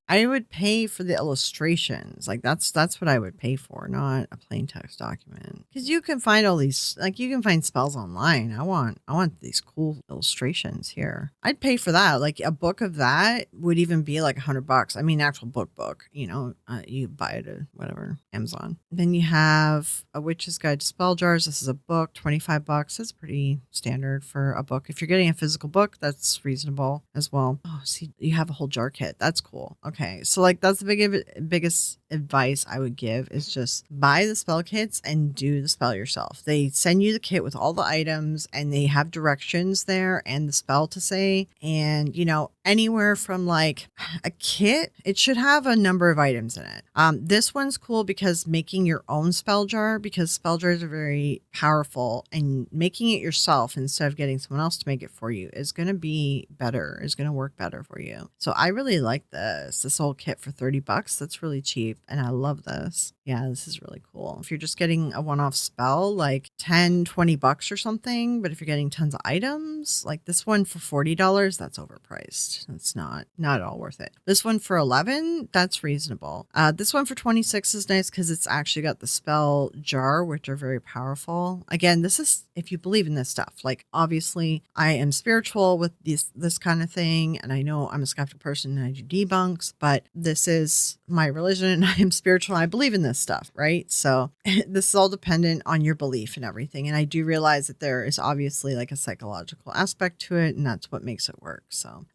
I would pay for the illustrations. Like that's what I would pay for, not a plain text document. Because you can find all these, like you can find spells online. I want these cool illustrations here. I'd pay for that. Like a book of that would even be like $100. I mean, actual book, you buy it at whatever, Amazon. Then you have A Witch's Guide to Spell Jars. This is a book, $25. That's pretty standard for a book. If you're getting a physical book, that's reasonable as well. Oh, see, you have a whole jar kit. That's cool. Okay. So like that's the biggest advice I would give is just buy the spell kits and do the spell yourself. They send you the kit with all the items, and they have directions there and the spell to say, and anywhere from like a kit, it should have a number of items in it. This one's cool because making your own spell jar, because spell jars are very powerful, and making it yourself instead of getting someone else to make it for you is going to be better, is going to work better for you. So I really like this whole kit for $30. That's really cheap, and I love this. Yeah, this is really cool. If you're just getting a one-off spell, like $10-20 or something, but if you're getting tons of items, like this one for $40, that's overpriced. That's not at all worth it. This one for $11, that's reasonable. This one for $26 is nice because it's actually got the spell jar, which are very powerful. Again, this is if you believe in this stuff. Like obviously, I am spiritual with this kind of thing, and I know I'm a skeptical person and I do debunks, but this is my religion and I am spiritual and I believe in this stuff, right? So this is all dependent on your belief and everything. And I do realize that there is obviously like a psychological aspect to it, and that's what makes it work. So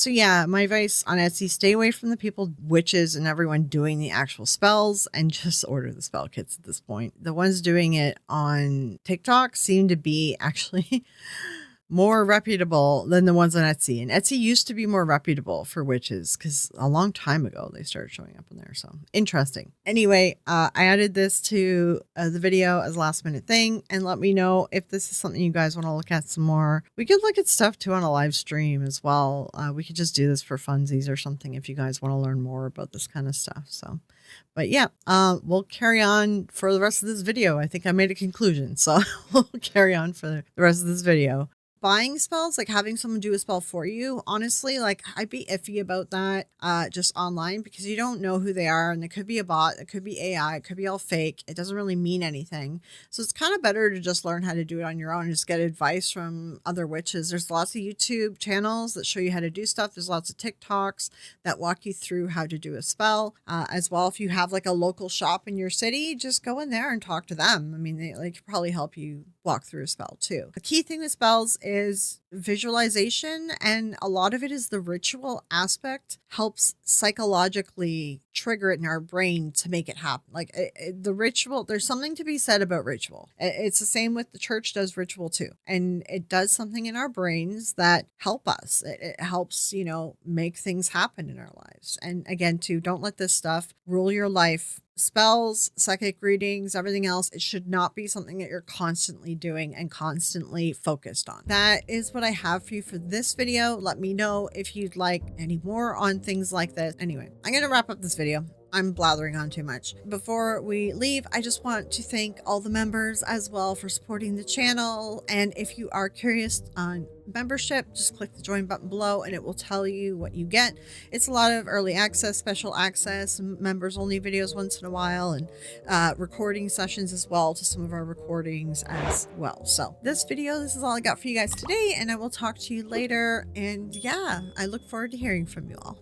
yeah, my advice on Etsy, stay away from the people, witches and everyone doing the actual spells, and just order the spell kits at this point. The ones doing it on TikTok seem to be actually more reputable than the ones on Etsy. And Etsy used to be more reputable for witches because a long time ago they started showing up in there. So interesting. Anyway, I added this to the video as a last minute thing, and let me know if this is something you guys want to look at some more. We could look at stuff too on a live stream as well. We could just do this for funsies or something if you guys want to learn more about this kind of stuff. So, but yeah, we'll carry on for the rest of this video. I think I made a conclusion, so we'll carry on for the rest of this video. Buying spells, like having someone do a spell for you, honestly, like I'd be iffy about that just online, because you don't know who they are, and it could be a bot, it could be AI, it could be all fake. It doesn't really mean anything. So it's kind of better to just learn how to do it on your own and just get advice from other witches. There's lots of YouTube channels that show you how to do stuff. There's lots of TikToks that walk you through how to do a spell as well. If you have like a local shop in your city, just go in there and talk to them. I mean, they could probably help you walk through a spell too. The key thing with spells is visualization, and a lot of it is the ritual aspect helps psychologically trigger it in our brain to make it happen. Like the ritual, there's something to be said about ritual. It's the same with the church does ritual too. And it does something in our brains that help us. It helps, you know, make things happen in our lives. And again, too, don't let this stuff rule your life. Spells, psychic readings, everything else, it should not be something that you're constantly doing and constantly focused on. That is what I have for you for this video. Let me know if you'd like any more on things like this. Anyway, I'm going to wrap up this video. I'm blathering on too much. Before we leave, I just want to thank all the members as well for supporting the channel. And if you are curious on membership, just click the join button below and it will tell you what you get. It's a lot of early access, special access, members only videos once in a while, and recording sessions as well to some of our recordings as well. So this is all I got for you guys today, and I will talk to you later. And yeah, I look forward to hearing from you all.